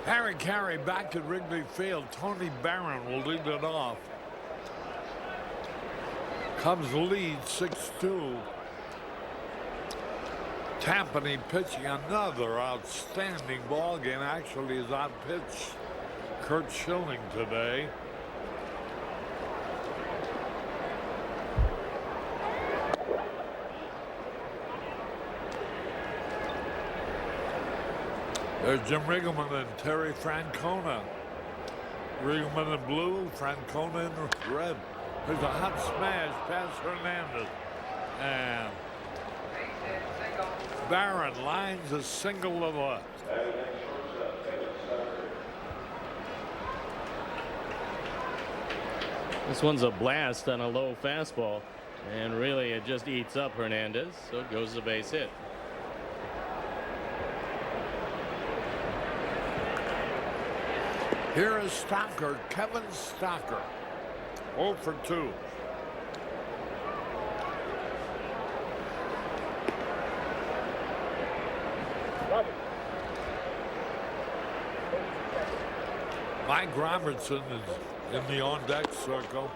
Caray back at Wrigley Field. Tony Barron will lead it off. Cubs lead 6-2. Tampany pitching another outstanding ball game. Actually, is on pitch Kurt Schilling today. There's Jim Riggleman and Terry Francona. Riggleman in blue, Francona in red. There's a hot smash past Hernandez. And Barron lines a single to the left. This one's a blast on a low fastball. And really, it just eats up Hernandez. So it goes a base hit. Here is Stocker, Kevin Stocker, 0 for 2. Mike Robertson is in the on-deck circle.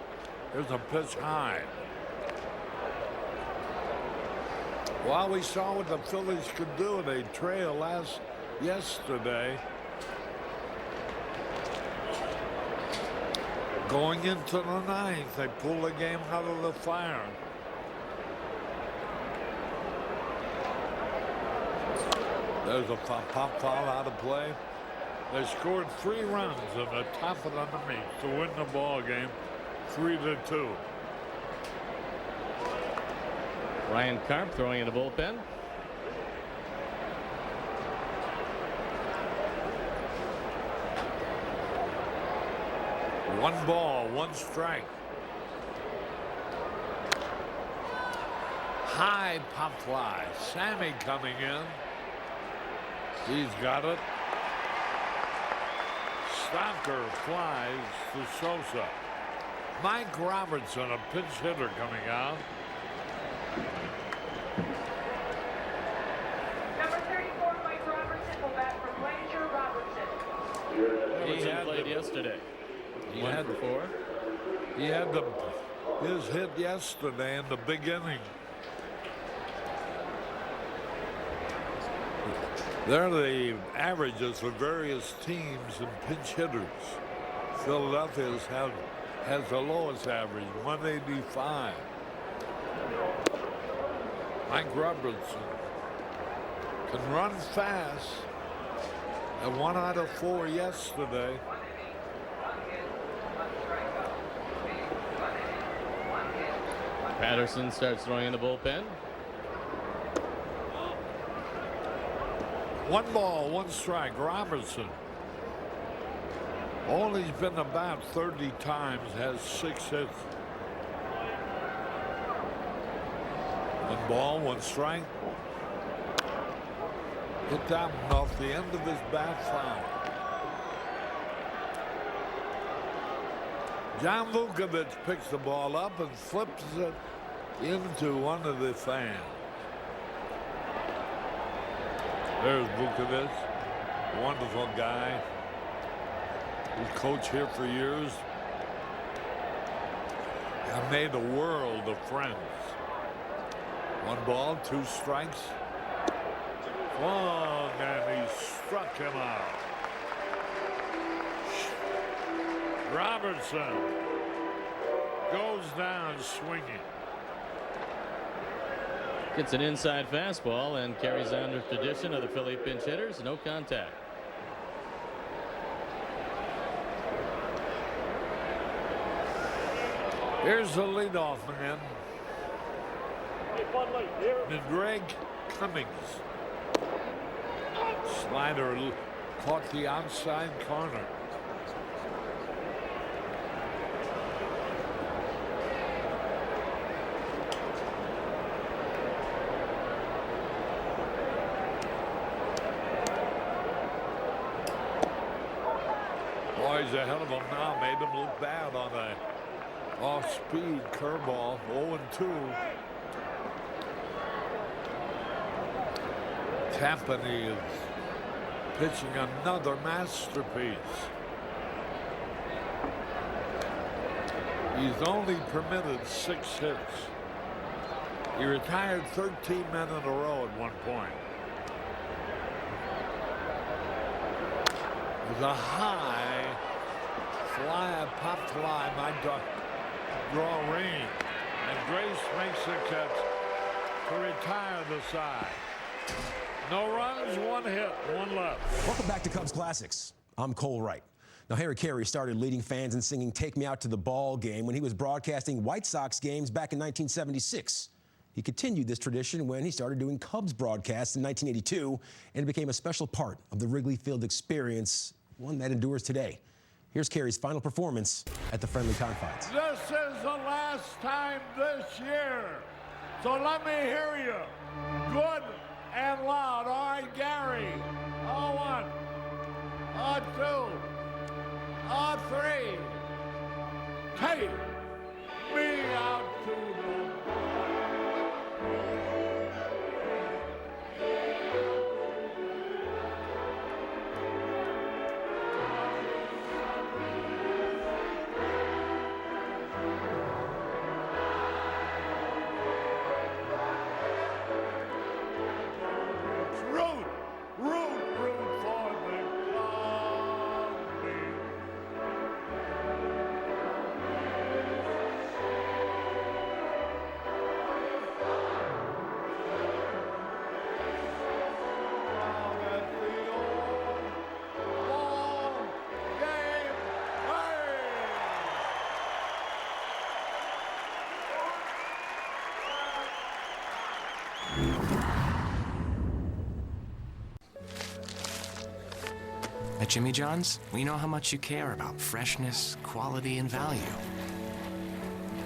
There's a pitch high. Well, we saw what the Phillies could do. They trailed yesterday. Going into the ninth, they pull the game out of the fire. There's a pop foul out of play. They scored 3 runs in the top of the ninth to win the ball game, 3-2. Ryan Karp throwing in the bullpen. One ball, one strike. High pop fly. Sammy coming in. He's got it. Stocker flies to Sosa. Mike Robertson, a pinch hitter, coming out. Number 34, Mike Robertson, will bat for Blanchard Robertson. He had played yesterday. He had his hit yesterday in the big inning. They're the averages for various teams and pinch hitters. Philadelphia has the lowest average, 185. Mike Robertson can run fast. And 1 out of 4 yesterday. Patterson starts throwing in the bullpen. 1 ball, 1 strike. Robertson. All he's been about 30 times, has 6 hits. 1 ball, 1 strike. Hit that one off the end of his bat foul. John Vukovich picks the ball up and flips it into one of the fans. There's Vukovich, wonderful guy. He's coached here for years. And made a world of friends. 1 ball, 2 strikes. Swung, and he struck him out. Robertson goes down swinging. Gets an inside fastball and carries on the tradition of the Philly pinch hitters. No contact. Here's the leadoff man. Greg Cummings. Slider caught the outside corner. Boys ahead of him now, made him look bad on a off-speed curveball. 0-2. Tampany is pitching another masterpiece. He's only permitted 6 hits. He retired 13 men in a row at one point. There's a high fly, a pop fly, my draw Ryne. And Grace makes the catch to retire the side. No runs, 1 hit, 1 left. Welcome back to Cubs Classics. I'm Cole Wright. Now, Harry Caray started leading fans in singing "Take Me Out to the Ball Game" when he was broadcasting White Sox games back in 1976. He continued this tradition when he started doing Cubs broadcasts in 1982 and became a special part of the Wrigley Field experience, one that endures today. Here's Caray's final performance at the friendly confines. This is the last time this year, so let me hear you good and loud. All right, Gary. 0-1, 0-2, 0-3. Take me out to the At Jimmy John's, we know how much you care about freshness, quality, and value.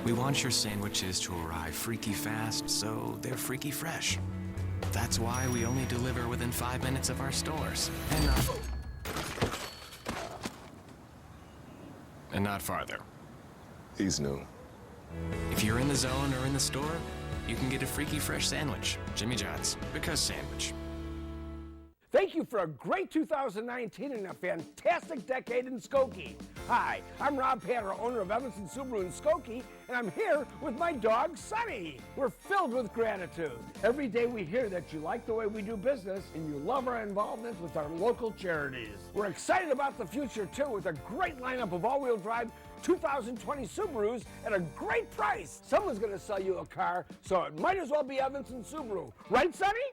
We want your sandwiches to arrive freaky fast, so they're freaky fresh. That's why we only deliver within 5 minutes of our stores, and not farther. He's new. If you're in the zone or in the store, you can get a freaky fresh sandwich. Jimmy John's, because sandwich. Thank you for a great 2019 and a fantastic decade in Skokie. Hi, I'm Rob Patter, owner of Evanston Subaru in Skokie, and I'm here with my dog, Sonny. We're filled with gratitude. Every day we hear that you like the way we do business and you love our involvement with our local charities. We're excited about the future, too, with a great lineup of all-wheel drive 2020 Subarus at a great price. Someone's going to sell you a car, so it might as well be Evanston Subaru. Right, Sonny?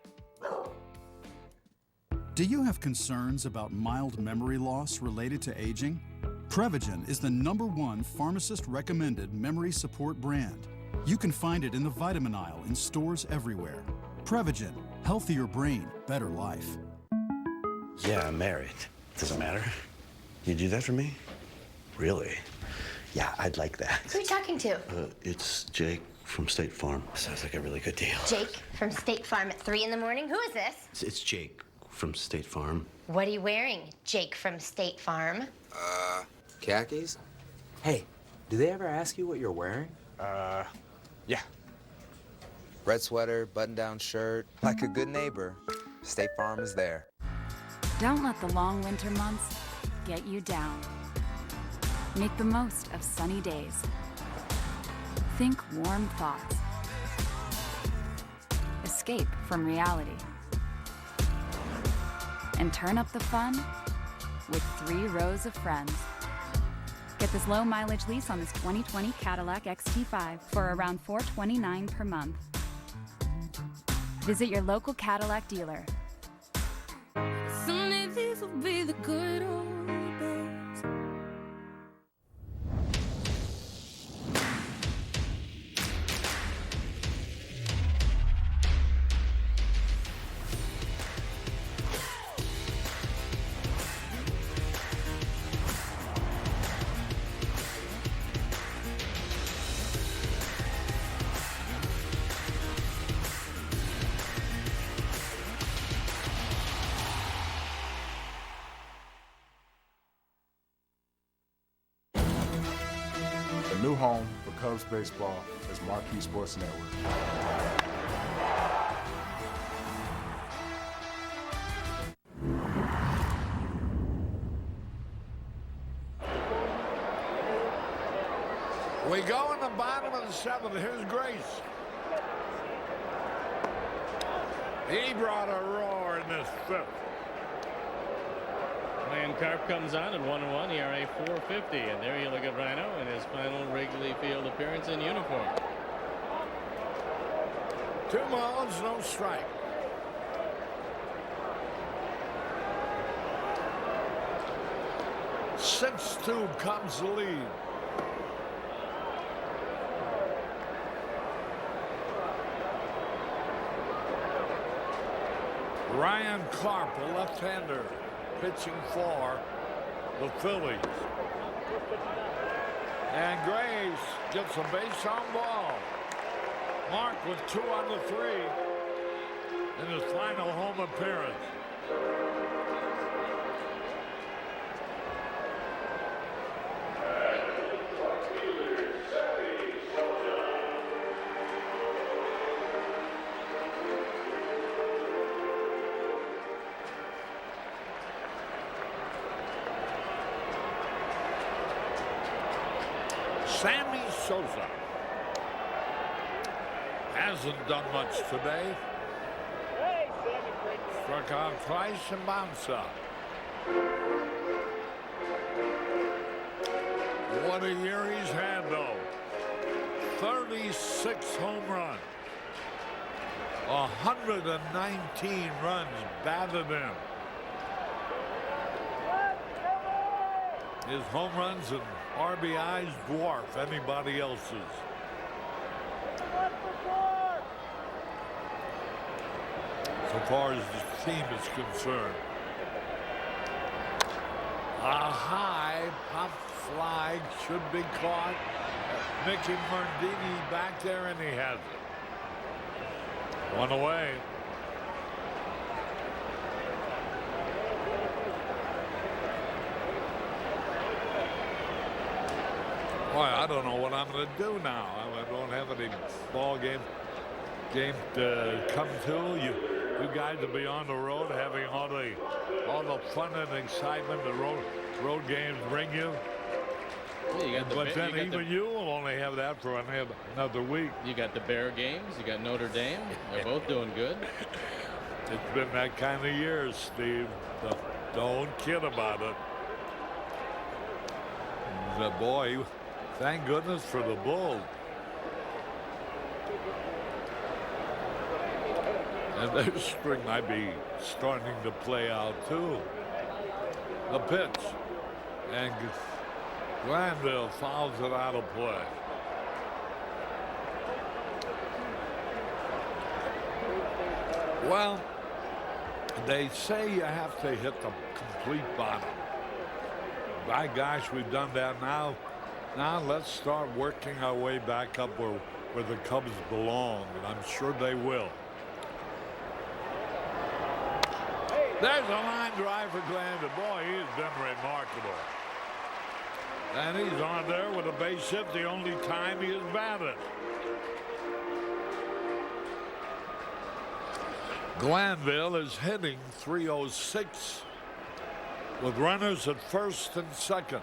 Do you have concerns about mild memory loss related to aging? Prevagen is the #1 pharmacist-recommended memory support brand. You can find it in the vitamin aisle in stores everywhere. Prevagen, healthier brain, better life. Yeah, I'm married. Doesn't matter. You do that for me? Really? Yeah, I'd like that. Who are you talking to? It's Jake from State Farm. Sounds like a really good deal. Jake from State Farm at 3 in the morning? Who is this? It's Jake from State Farm. What are you wearing, Jake from State Farm? Khakis? Hey, do they ever ask you what you're wearing? Yeah. Red sweater, button-down shirt. Like a good neighbor, State Farm is there. Don't let the long winter months get you down. Make the most of sunny days. Think warm thoughts. Escape from reality. And turn up the fun with 3 rows of friends. Get this low mileage lease on this 2020 Cadillac XT5 for around $429 per month. Visit your local Cadillac dealer. Someday these will be the good old days. The new home for Cubs baseball is Marquee Sports Network. We go in the bottom of the seventh. Here's Grace. He brought a roar in this fifth. And Carp comes on at 1-1, ERA 4.50, and there you look at Ryne in his final Wrigley Field appearance in uniform. 2 balls, no strike. Six-two Cubs lead. Ryan Clark, a left-hander, pitching for the Phillies. And Grace gets a base on ball. Mark with 2 on the 3 in his final home appearance. Sammy Sosa hasn't done much today. Struck out twice and bounced up. What a year he's had, though. 36 home runs. 119 runs batted in. His home runs and RBIs dwarf anybody else's. So far as the team is concerned. A high pop fly should be caught. Mickey Mardini back there, and he has it. 1 away. Boy, I don't know what I'm going to do now. I don't have any ball game to come to. You guys will be on the road having all the fun and excitement the road games bring you. Yeah, but then even you will only have that for another week. You got the Bear games. You got Notre Dame. They're both doing good. It's been that kind of year, Steve. Don't kid about it. The boy, thank goodness for the Bulls. And their string might be starting to play out too. The pitch, and Glanville fouls it out of play. Well, they say you have to hit the complete bottom. By gosh, we've done that now. Now let's start working our way back up where the Cubs belong, and I'm sure they will. There's a line drive for Glanville. Boy, he has been remarkable. And he's on there with a base hit the only time he has batted. Glanville is hitting .306 with runners at first and second.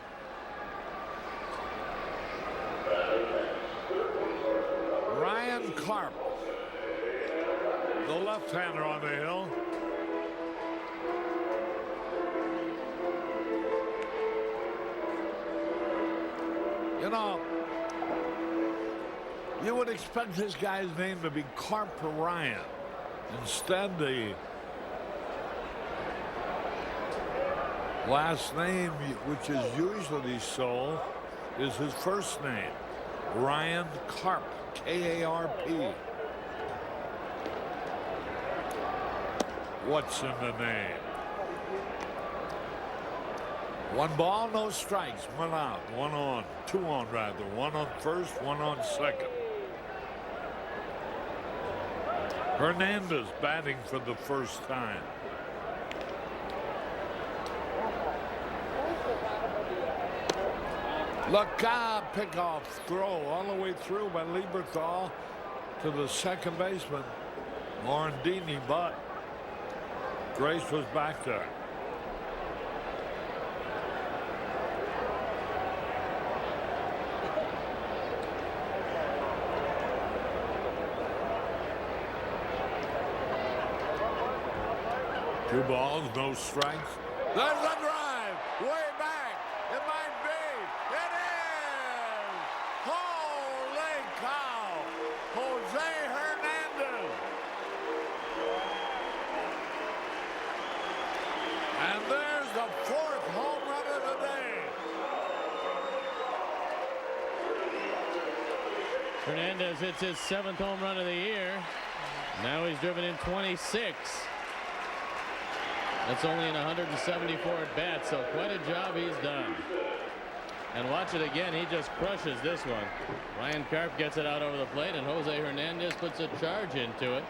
Ryan Clark, the left-hander on the hill. You know, you would expect this guy's name to be Carp Ryan. Instead, the last name, which is usually so, is his first name, Ryan Carp, K-A-R-P. What's in the name? 1 ball, no strikes, 1 out, 1 on, 2 on rather, 1 on first, 1 on second. Hernandez batting for the first time. Look out, pickoff throw all the way through by Lieberthal to the second baseman, Morandini, but Grace was back there. 2 balls, no strikes. There's a drive, way back. It might be. It is. Holy cow. Jose Hernandez. And there's the 4th home run of the day. Hernandez hits his 7th home run of the year. Now he's driven in 26. That's only in 174 at bats, so quite a job he's done. And watch it again, he just crushes this one. Ryan Karp gets it out over the plate, and Jose Hernandez puts a charge into it.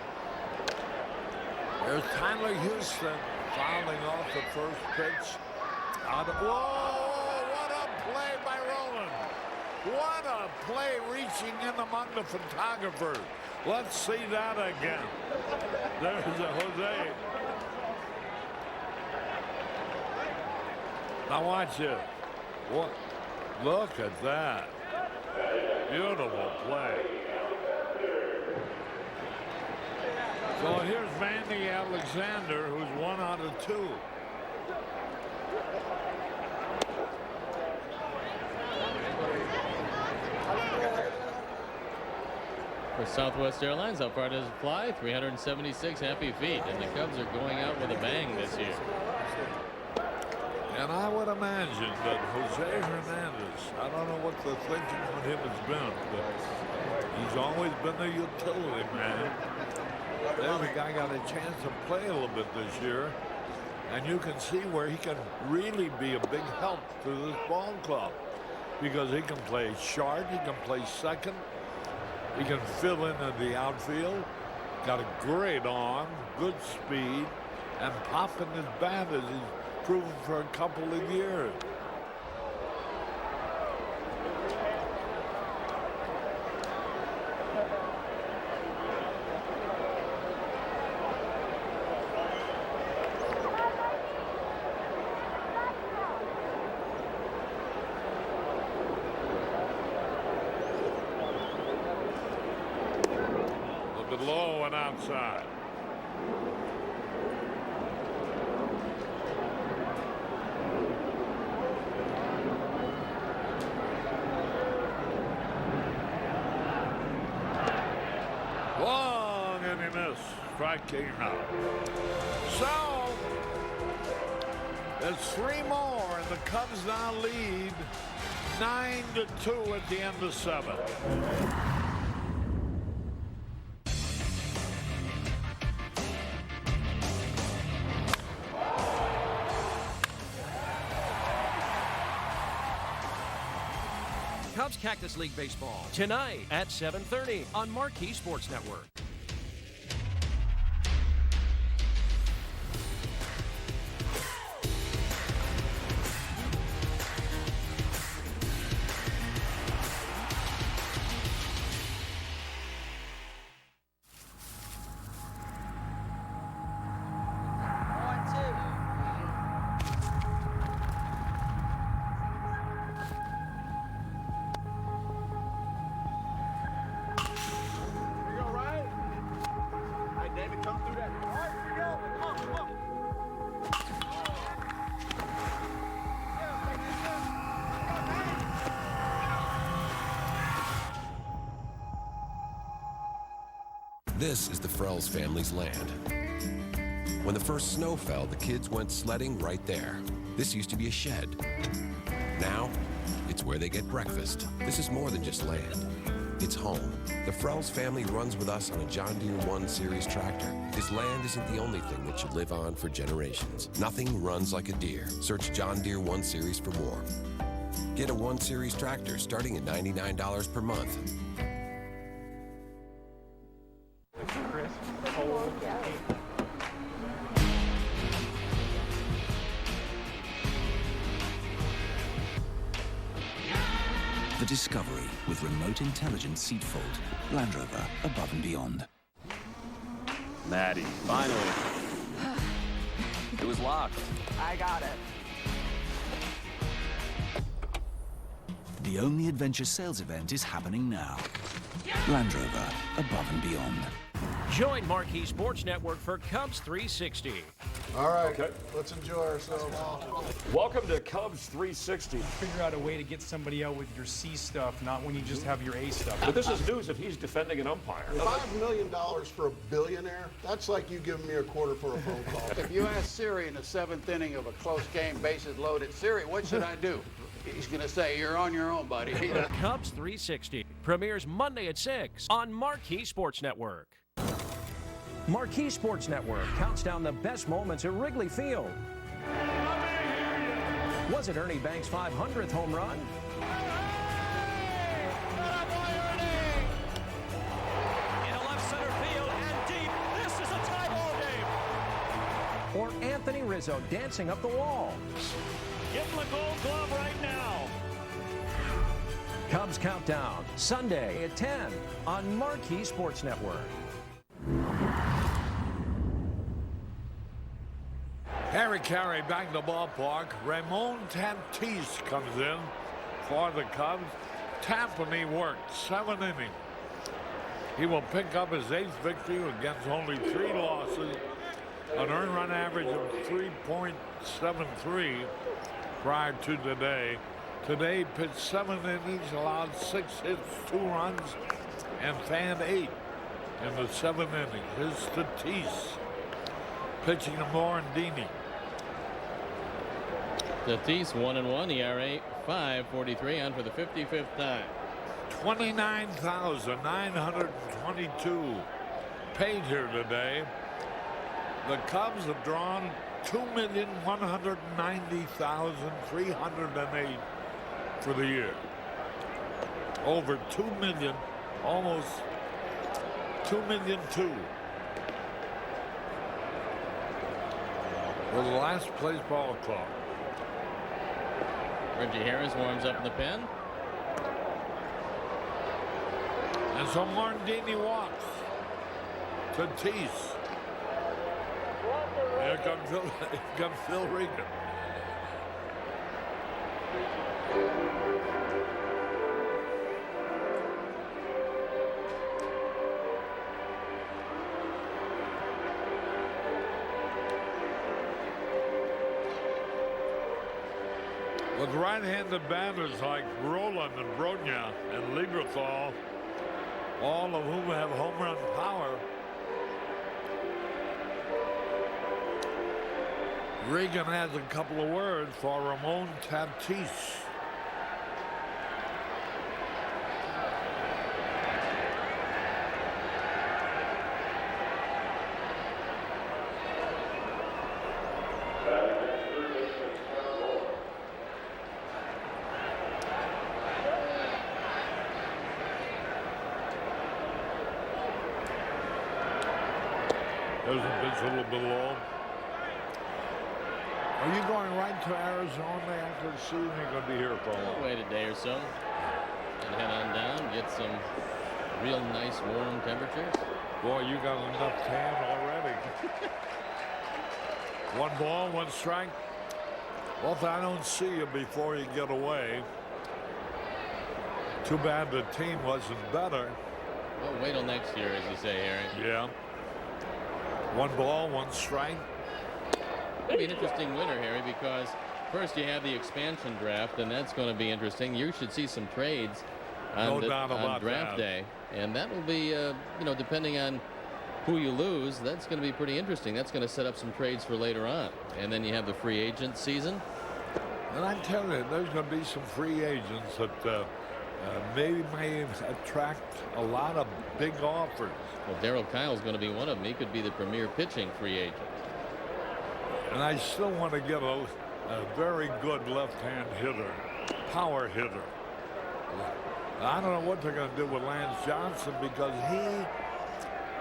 There's Tyler Houston fouling off the first pitch. Whoa, what a play by Roland. What a play reaching in among the photographers. Let's see that again. There's a Jose. Now watch it. What? Look at that. Beautiful play. So here's Vandy Alexander, who's 1 out of 2. For Southwest Airlines, how far does it fly? 376 happy feet, and the Cubs are going out with a bang this year. And I would imagine that Jose Hernandez, I don't know what the thinking on him has been, but he's always been a utility man. There's a guy got a chance to play a little bit this year, and you can see where he can really be a big help to this ball club, because he can play short, he can play second, he can fill in the outfield, got a great arm, good speed, and popping his bat as he's proven for a couple of years. A bit low and outside. Long and he missed. Striking out. So there's 3 more, and the Cubs now lead 9-2 at the end of 7. Cubs Cactus League Baseball tonight at 7:30 on Marquee Sports Network. This is the Frells family's land. When the first snow fell, the kids went sledding right there. This used to be a shed. Now, it's where they get breakfast. This is more than just land. It's home. The Frells family runs with us on a John Deere 1 Series tractor, because land isn't the only thing that should live on for generations. Nothing runs like a Deere. Search John Deere 1 Series for more. Get a 1 Series tractor starting at $99 per month. The Discovery with remote intelligent seat fold. Land Rover, above and beyond. Maddie, finally. It was locked. I got it. The only adventure sales event is happening now. Land Rover, above and beyond. Join Marquee Sports Network for Cubs 360. All right, let's enjoy ourselves. Welcome to Cubs 360. Figure out a way to get somebody out with your C stuff, not when you just have your A stuff. But this is news if he's defending an umpire. $5 million for a billionaire? That's like you giving me a quarter for a phone call. If you ask Siri in the 7th inning of a close game, bases loaded, Siri, what should I do? He's going to say, you're on your own, buddy. Cubs 360 premieres Monday at 6 on Marquee Sports Network. Marquee Sports Network counts down the best moments at Wrigley Field. Was it Ernie Banks' 500th home run? In left center field and deep, this is a tie ball game. Or Anthony Rizzo dancing up the wall? Give him a gold glove right now. Cubs Countdown, Sunday at 10 on Marquee Sports Network. Harry Caray back to the ballpark. Ramon Tatis comes in for the Cubs. Tampany worked 7 innings. He will pick up his 8th victory against only 3 losses. An earned run average of 3.73 prior to today. Today pitched 7 innings, allowed 6 hits, 2 runs, and fanned 8 in the 7 innings. His Tatis pitching to Morandini. Tatis 1-1, ERA 5.43 on for the 55th time. 29,922 paid here today. The Cubs have drawn 2,190,308 for the year. Over 2 million, almost 2,000,002. For the last place ball club. Reggie Harris warms up in the pen. And so Morandini walks. Tatis. Here comes Phil Regan. With right-handed batters like Roland and Bronya and Lieberthal, all of whom have home run power, Regan has a couple of words for Ramon Tatis. There's a pitch a little bit low. Are you going right to Arizona after the season? You're going to be here for a while. Wait a day or so and head on down, get some real nice warm temperatures. Boy, you got enough tan already. 1 ball, 1 strike. Well, if I don't see you before you get away. Too bad the team wasn't better. Well, wait till next year, as you say, Harry. Yeah. 1 ball, 1 strike. It'll be an interesting winter, Harry, because first you have the expansion draft, and that's going to be interesting. You should see some trades on, on draft day, and that will be, you know, depending on who you lose, that's going to be pretty interesting. That's going to set up some trades for later on, and then you have the free agent season. And I tell you, there's going to be some free agents that maybe may attract a lot of big offers. Well, Darryl Kyle's going to be one of them. He could be the premier pitching free agent. And I still want to get a very good left-hand hitter, power hitter. I don't know what they're going to do with Lance Johnson because he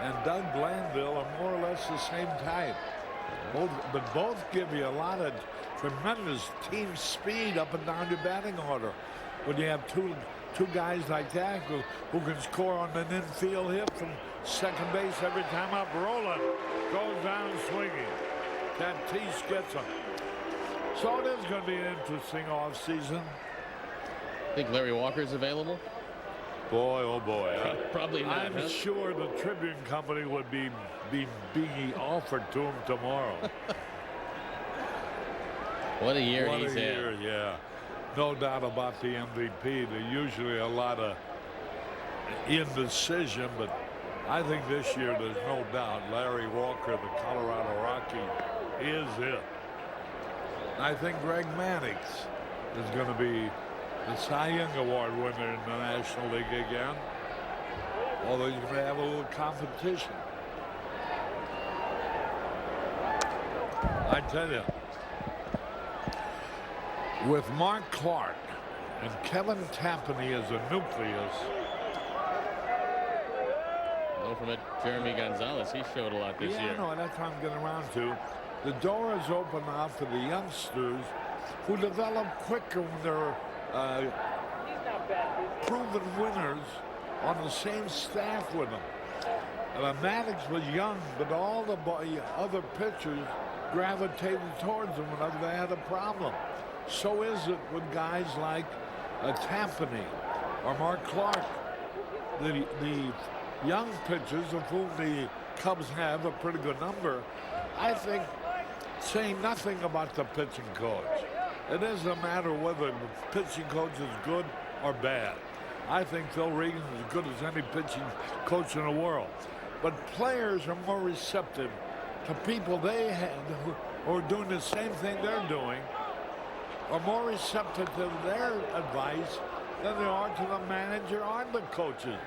and Doug Glanville are more or less the same type. But both give you a lot of tremendous team speed up and down your batting order. When you have two guys like that who can score on an infield hit from second base every time up. Roland goes down swinging. Tatis gets him. So it is going to be an interesting offseason. Think Larry Walker's available? Boy, oh boy. Probably not. I'm huh? sure the Tribune Company would be being offered to him tomorrow. What a year What he's a had. year, yeah. No doubt about the MVP. There's usually a lot of indecision, but I think this year there's no doubt Larry Walker, the Colorado Rocky, is it. I think Greg Maddux is going to be the Cy Young Award winner in the National League again. Although he's going to have a little competition. I tell you, with Mark Clark and Kevin Tampany as a nucleus. Don't forget Jeremy Gonzalez. He showed a lot this year. Yeah, no, that's what I'm getting around to. The door is open now for the youngsters who develop quicker when they're proven winners on the same staff with them. Maddox was young, but all the other pitchers gravitated towards him whenever they had a problem. So is it with guys like Tampany or Mark Clark. The young pitchers, of whom the Cubs have a pretty good number, I think, saying nothing about the pitching coach. It doesn't matter whether the pitching coach is good or bad. I think Phil Regan's as good as any pitching coach in the world. But players are more receptive to people they have who are doing the same thing they're doing, are more receptive to their advice than they are to the manager or the coaches.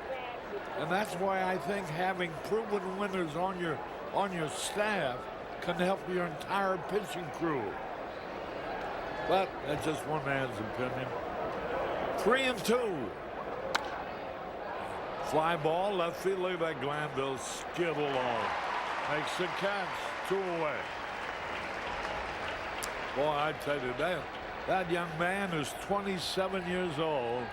And that's why I think having proven winners on your staff can help your entire pitching crew. But that's just one man's opinion. 3-2. Fly ball, left field. Look at that Glanville skid along. Makes the catch, 2 away. Boy, I tell you, that young man is 27 years old.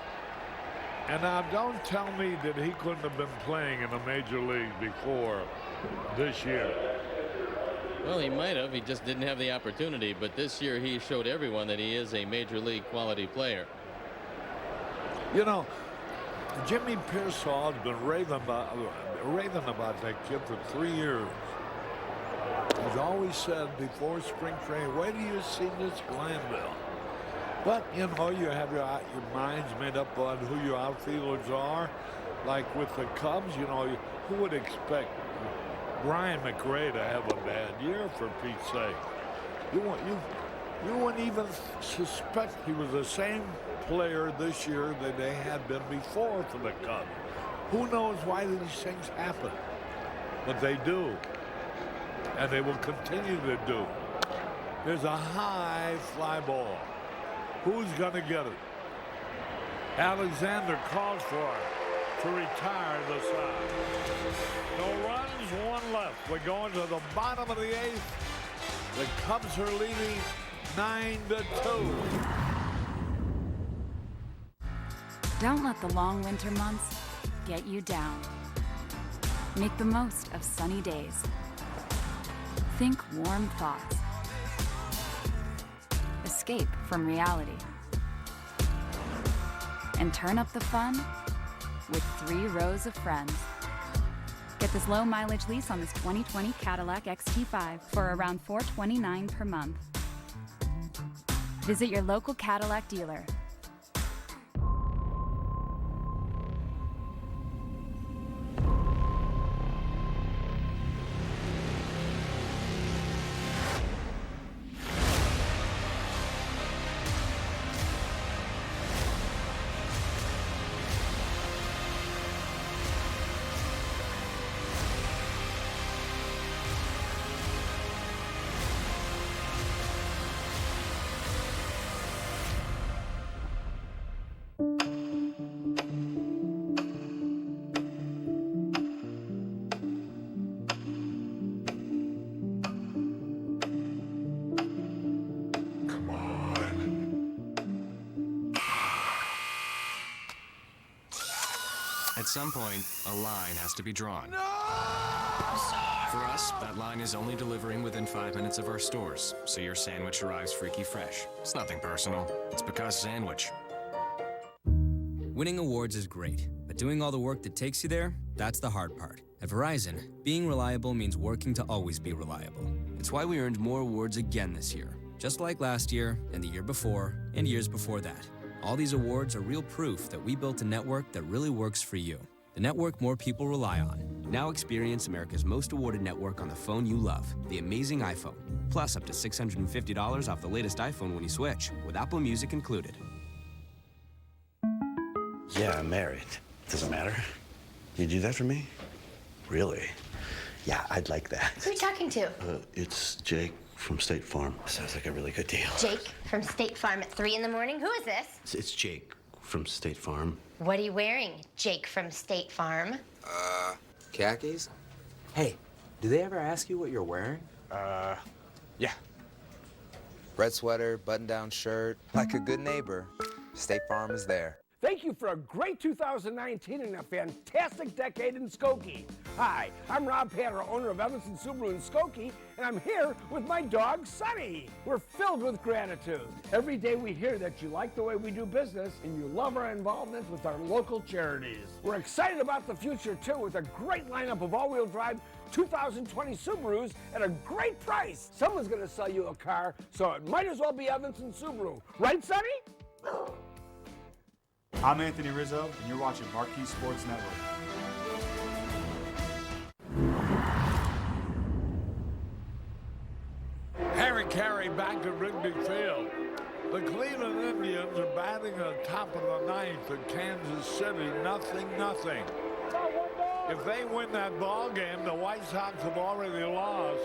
And now don't tell me that he couldn't have been playing in the major league before this year. Well, he might have. He just didn't have the opportunity. But this year he showed everyone that he is a major league quality player. You know, Jimmy Pearsall has been raving about that kid for 3 years. He's always said before spring training, wait till you see this Glanville. But, you know, you have your minds made up on who your outfielders are. Like with the Cubs, you know, who would expect Brian McRae to have a bad year, for Pete's sake? You wouldn't even suspect he was the same player this year that they had been before for the Cubs. Who knows why these things happen? But they do. And they will continue to do. There's a high fly ball. Who's going to get it? Alexander calls for it to retire the side. No runs, 1 left. We're going to the bottom of the 8th. The Cubs are leading 9-2. Don't let the long winter months get you down. Make the most of sunny days. Think warm thoughts. Escape from reality. And turn up the fun with 3 rows of friends. Get this low mileage lease on this 2020 Cadillac XT5 for around $429 per month. Visit your local Cadillac dealer. At some point, a line has to be drawn. For us, that line is only delivering within 5 minutes of our stores, so your sandwich arrives freaky fresh. It's nothing personal. It's because sandwich. Winning awards is great, but doing all the work that takes you there, that's the hard part. At Verizon, being reliable means working to always be reliable. It's why we earned more awards again this year, just like last year and the year before and years before that. All these awards are real proof that we built a network that really works for you. The network more people rely on. Now experience America's most awarded network on the phone you love, the amazing iPhone. Plus up to $650 off the latest iPhone when you switch, with Apple Music included. Yeah, I'm married. Doesn't matter. You do that for me? Really? Yeah, I'd like that. Who are you talking to? It's Jake from State Farm. Sounds like a really good deal. Jake from State Farm at 3 in the morning. Who is this? It's Jake from State Farm. What are you wearing, Jake from State Farm? Khakis? Hey, do they ever ask you what you're wearing? Yeah. Red sweater, button-down shirt. Like a good neighbor, State Farm is there. Thank you for a great 2019 and a fantastic decade in Skokie. Hi, I'm Rob Patter, owner of Evanston Subaru in Skokie, and I'm here with my dog, Sonny. We're filled with gratitude. Every day we hear that you like the way we do business and you love our involvement with our local charities. We're excited about the future, too, with a great lineup of all-wheel drive 2020 Subarus at a great price. Someone's going to sell you a car, so it might as well be Evanston Subaru. Right, Sonny? I'm Anthony Rizzo, and you're watching Marquee Sports Network. Harry Caray back at Wrigley Field. The Cleveland Indians are batting at the top of the ninth at Kansas City, 0-0. If they win that ball game, the White Sox have already lost.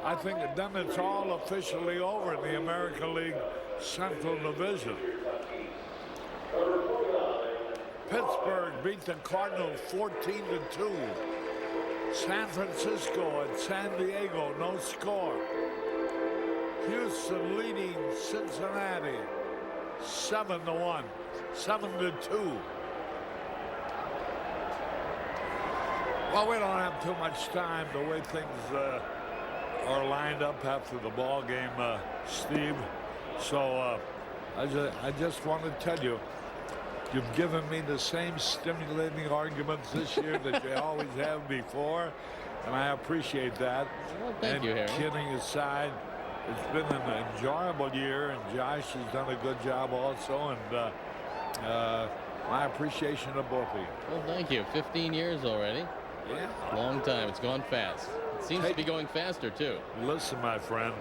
I think that then it's all officially over in the American League Central Division. Pittsburgh beat the Cardinals 14-2. San Francisco at San Diego, no score. Houston leading Cincinnati 7-1, 7-2. Well, we don't have too much time the way things are lined up after the ball game, Steve. So I just want to tell you, you've given me the same stimulating arguments this year that you always have before, and I appreciate that. Well, thank you, Harry. Kidding aside, it's been an enjoyable year, and Josh has done a good job also, and my appreciation of both of you. Well, thank you. 15 years already. Yeah. Long time. It's gone fast. It seems to be going faster, too. Listen, my friend,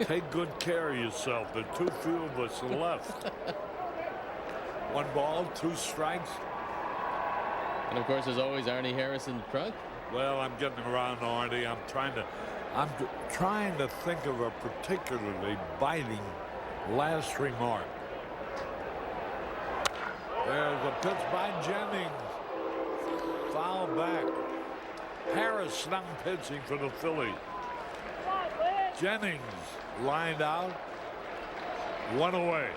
take good care of yourself. There are too few of us left. 1 ball, 2 strikes. And, of course, as always, Arnie Harris in the trunk. Well, I'm getting around to Arnie. I'm trying to think of a particularly biting last remark. There's a pitch by Jennings. Foul back. Harris now pitching for the Phillies. Jennings lined out. 1 away.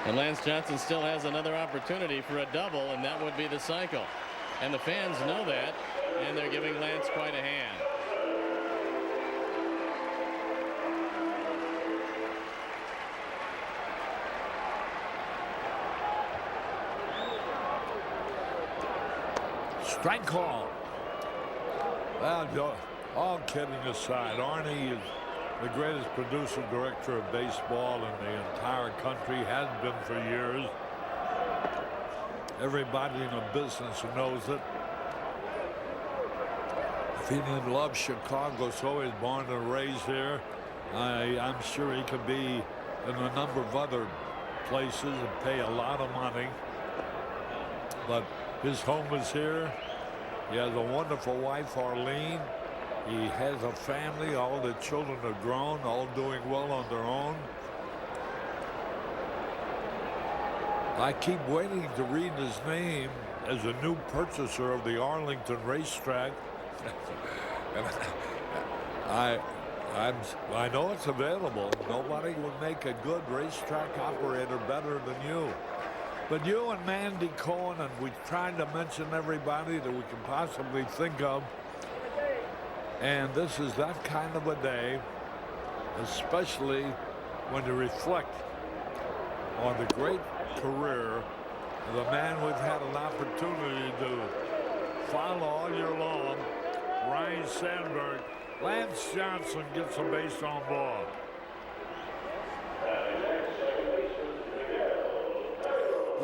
And Lance Johnson still has another opportunity for a double, and that would be the cycle. And the fans know that, and they're giving Lance quite a hand. Strike call. Well, all kidding aside, Arnie is the greatest producer director of baseball in the entire country, has been for years. Everybody in the business knows it. If he didn't love Chicago, so he's born and raised here. I'm sure he could be in a number of other places and pay a lot of money. But his home is here. He has a wonderful wife, Arlene. He has a family. All the children are grown, all doing well on their own. I keep waiting to read his name as a new purchaser of the Arlington racetrack. I know it's available. Nobody would make a good racetrack operator better than you. But you and Mandy Cohen, and we tried to mention everybody that we can possibly think of. And this is that kind of a day, especially when you reflect on the great career, the man we've had an opportunity to follow all year long, Ryne Sandberg. Lance Johnson gets a base on ball.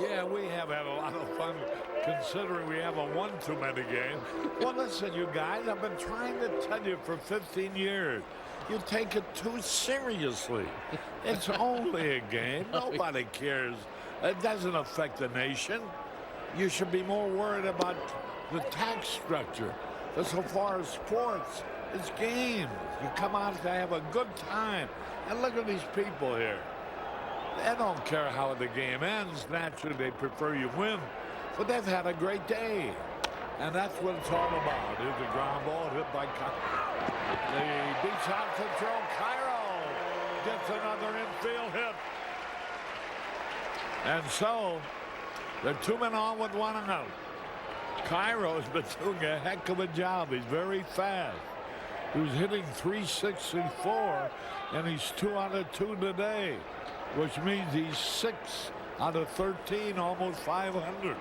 Yeah, we have had a lot of fun considering we haven't won too many games. Well, listen, you guys, I've been trying to tell you for 15 years. You take it too seriously. It's only a game. Nobody cares. It doesn't affect the nation. You should be more worried about the tax structure. But so far as sports, it's games. You come out to have a good time. And look at these people here. They don't care how the game ends. Naturally, they prefer you win. But they've had a great day. And that's what it's all about. Here's the ground ball hit by the beats out to throw. Caray gets another infield hit. And so, they're 2 men on with 1 out. Caray's been doing a heck of a job. He's very fast. He was hitting .364, and he's 2 out of 2 today, which means he's 6 out of 13, almost 500.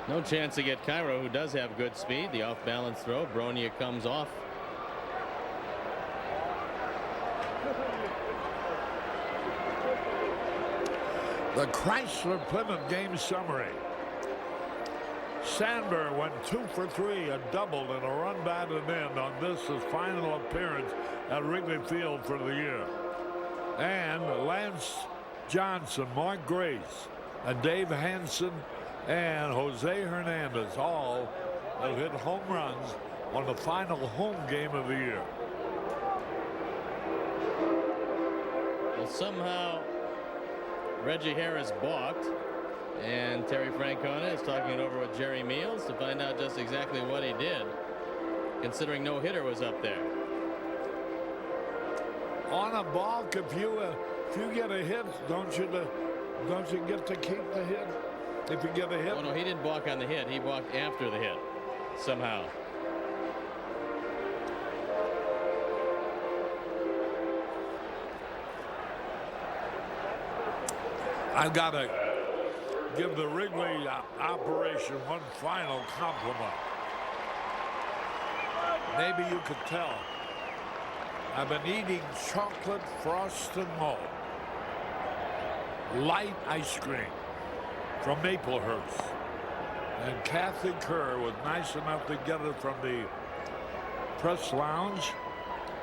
No chance to get Caray, who does have good speed. The off-balance throw. Bronia comes off. The Chrysler Plymouth game summary. Sandberg went 2 for 3, a double and a run batted in on this his final appearance at Wrigley Field for the year. And Lance Johnson, Mark Grace, and Dave Hansen and Jose Hernandez all have hit home runs on the final home game of the year. Well, somehow Reggie Harris balked, and Terry Francona is talking it over with Jerry Meals to find out just exactly what he did, considering no hitter was up there. On a balk, if you get a hit, don't you get to keep the hit? If you get a hit? Oh, no, he didn't balk on the hit. He balked after the hit, somehow. I've got to give the Wrigley operation one final compliment. Maybe you could tell. I've been eating chocolate frosted malt, light ice cream from Maplehurst. And Kathy Kerr was nice enough to get it from the press lounge,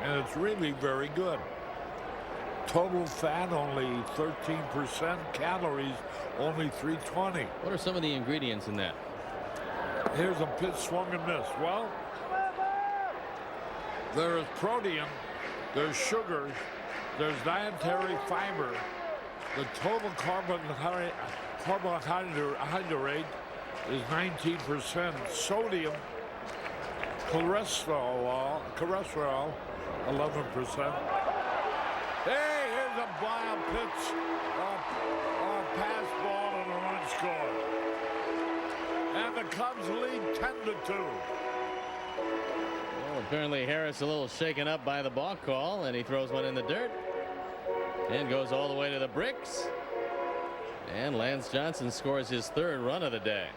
and it's really very good. Total fat only 13%, calories only 320. What are some of the ingredients in that? Here's a pitch swung and missed. Well, there is protein, there's sugars, there's dietary fiber. The total carbohydrate is 19%. Sodium, cholesterol 11%. Hey, here's a wild pitch, a pass ball, and a run scored. And the Cubs lead 10-2. Well, apparently Harris a little shaken up by the balk call, and he throws one in the dirt and goes all the way to the bricks. And Lance Johnson scores his 3rd run of the day.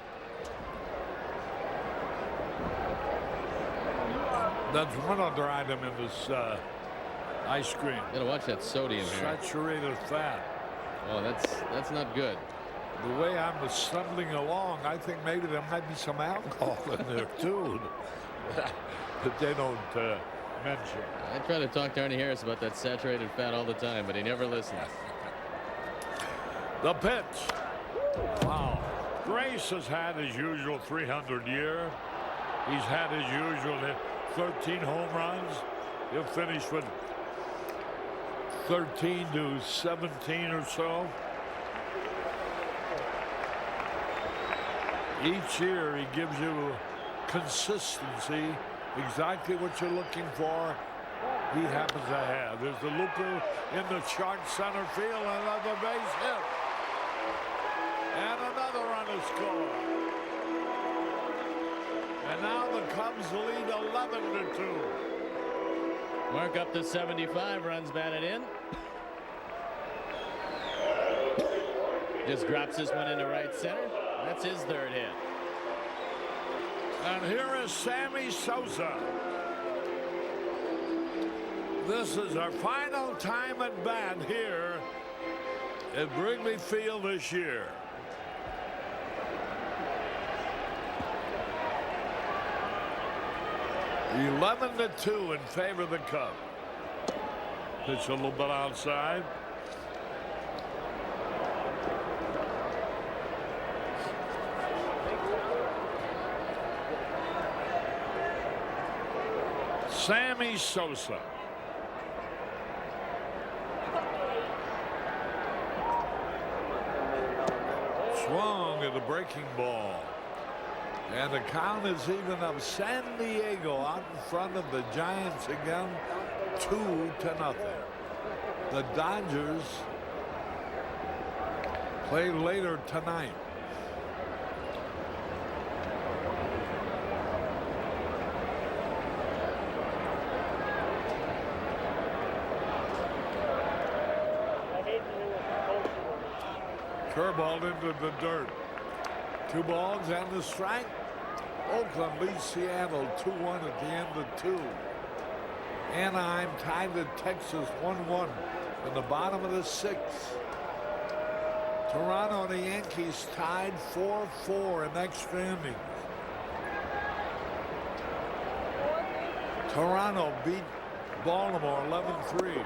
That's one other item in this ice cream. Gotta watch that sodium here. Saturated fat. Oh, that's not good. The way I'm stumbling along, I think maybe there might be some alcohol in there too that they don't mention. I try to talk to Ernie Harris about that saturated fat all the time, but he never listens. The pitch. Wow. Grace has had his usual 300 year. He's had his usual 13 home runs. He'll finish with 13 to 17 or so. Each year he gives you consistency, exactly what you're looking for. He happens to have. There's the looper in the short center field, another base hit. And another run is scored. And now the Cubs lead 11-2. Mark up to 75, runs batted in. Just drops this one into right center. That's his third hit. And here is Sammy Sosa. This is our final time at bat here at Wrigley Field this year. – 11-2 in favor of the Cubs. Pitch a little bit outside. Sammy Sosa. Swung at the breaking ball. And the count is even of San Diego out in front of the Giants again, 2-0. The Dodgers play later tonight. Curveball into the dirt. 2 balls and the strike. Oakland leads Seattle 2-1 at the end of 2. Anaheim tied with Texas 1-1 in the bottom of the 6th. Toronto and the Yankees tied 4-4 in extra innings. Toronto beat Baltimore 11-3.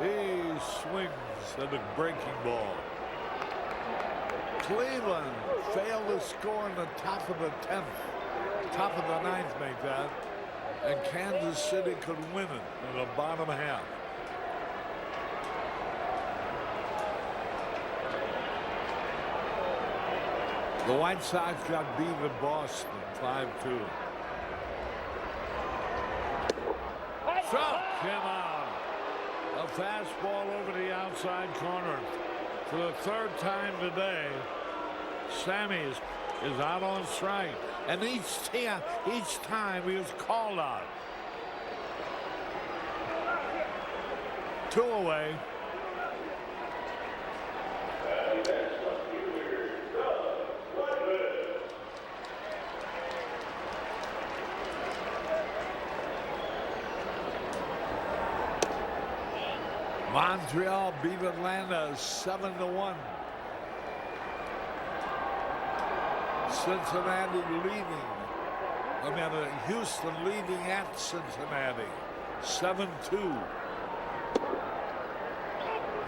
He swings at the breaking ball. Cleveland failed to score in the top of the 10th. Top of the 9th make that. And Kansas City could win it in the bottom half. The White Sox got beat at Boston 5-2. Struck him out. A fastball over the outside corner. For the 3rd time today, Sammy is out on strike. And each time he was called out. 2 away. Montreal beat Atlanta 7-1. Cincinnati leading. Houston leading at Cincinnati 7-2.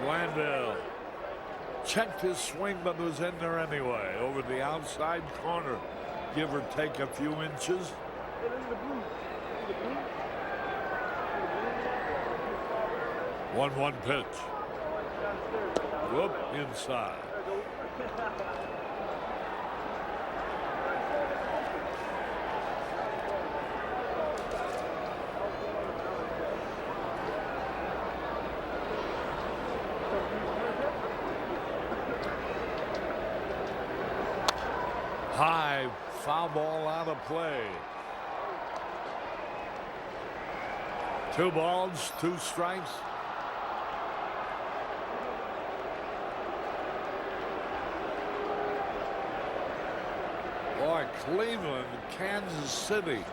Landell checked his swing but was in there anyway. Over the outside corner, give or take a few inches. One pitch. Whoop, inside. High foul ball out of play. 2 balls, 2 strikes. Boy, Cleveland, Kansas City.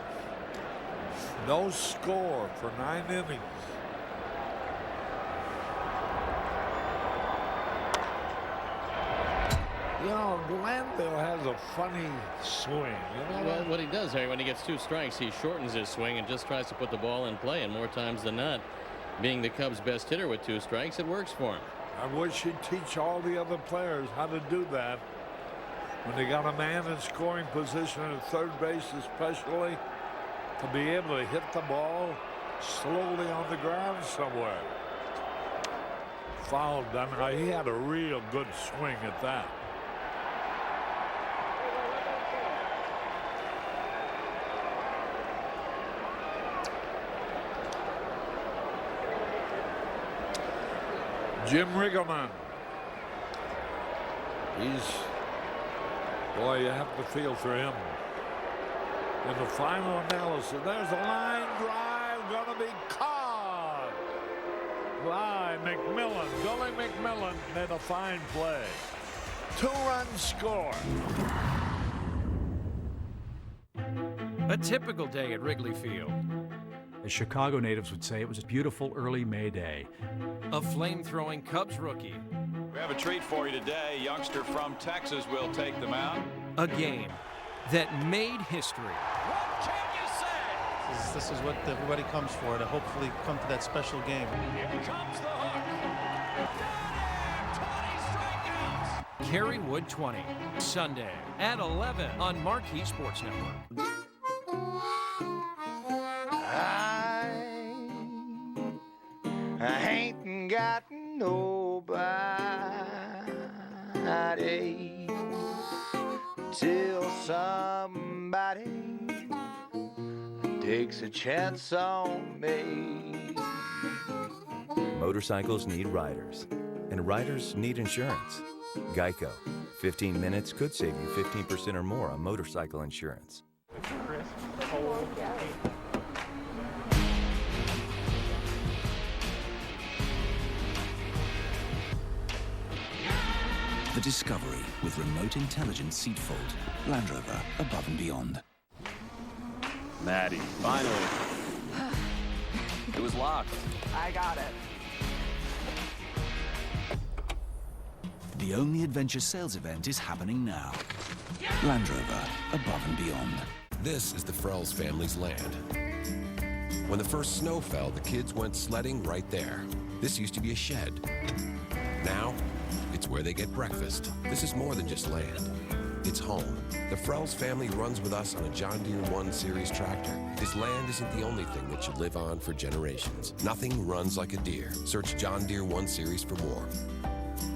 No score for 9 innings. You know, Landell has a funny swing. You know well, what he does, Harry, when he gets 2 strikes, he shortens his swing and just tries to put the ball in play. And more times than not, being the Cubs' best hitter with 2 strikes, it works for him. I wish he'd teach all the other players how to do that. When they got a man in scoring position at third base, especially, to be able to hit the ball slowly on the ground somewhere. Fouled. I mean, he had a real good swing at that. Jim Riggleman. Boy, you have to feel for him. In the final analysis, there's a line drive going to be caught by McMillan. Billy McMillan made a fine play. 2-run score. A typical day at Wrigley Field. As Chicago natives would say, it was a beautiful early May day. A flame-throwing Cubs rookie. We have a treat for you today. Youngster from Texas will take the mound. A game that made history. What can you say? This is what everybody comes for, to hopefully come to that special game. Here comes the hook. Got him! 20 strikeouts. Caray Wood 20, Sunday at 11 on Marquee Sports Network. I ain't got nobody till somebody takes a chance on me. Motorcycles need riders, and riders need insurance. Geico. 15 minutes could save you 15% or more on motorcycle insurance. The Discovery with remote intelligent seat fold. Land Rover, above and beyond. Maddie, finally. It was locked. I got it. The only adventure sales event is happening now. Land Rover, above and beyond. This is the Frells family's land. When the first snow fell, the kids went sledding right there. This used to be a shed. Now, it's where they get breakfast. This is more than just land. It's home. The Frells family runs with us on a John Deere 1 Series tractor. This land isn't the only thing that should live on for generations. Nothing runs like a Deere. Search John Deere 1 Series for more.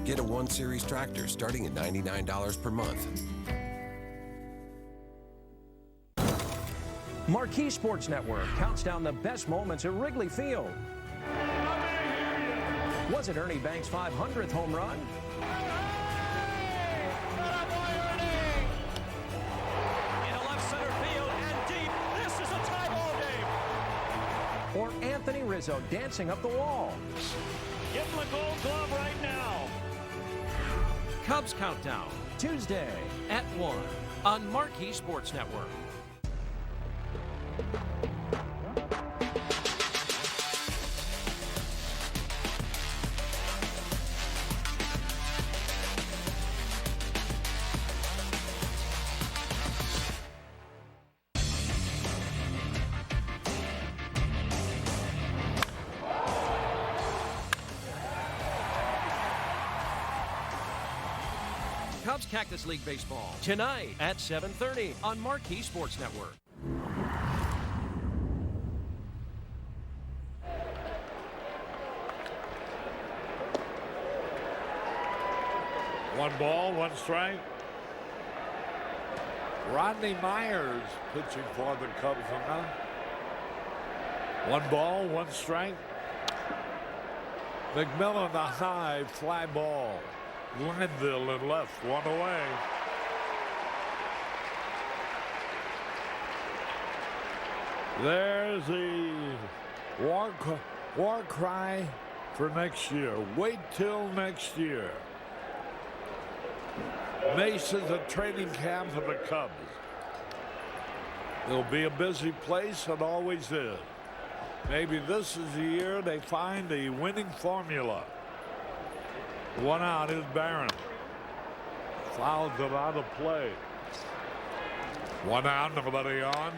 Get a 1 Series tractor starting at $99 per month. Marquee Sports Network counts down the best moments at Wrigley Field. Was it Ernie Banks' 500th home run? In left center field and deep. This is a tie ball game. Or Anthony Rizzo dancing up the wall? Give him a gold glove right now. Cubs Countdown, Tuesday at 1 on Marquee Sports Network. Cubs Cactus League Baseball tonight at 7:30 on Marquee Sports Network. One ball, one strike. Rodney Myers pitching for the Cubs now. One ball, one strike. McMillan, the high fly ball. Linville in left, one away. There's the war cry for next year. Wait till next year. Mesa's a training camp for the Cubs. It'll be a busy place, it always is. Maybe this is the year they find the winning formula. One out is Barron. Fouls it out of play. One out, nobody on.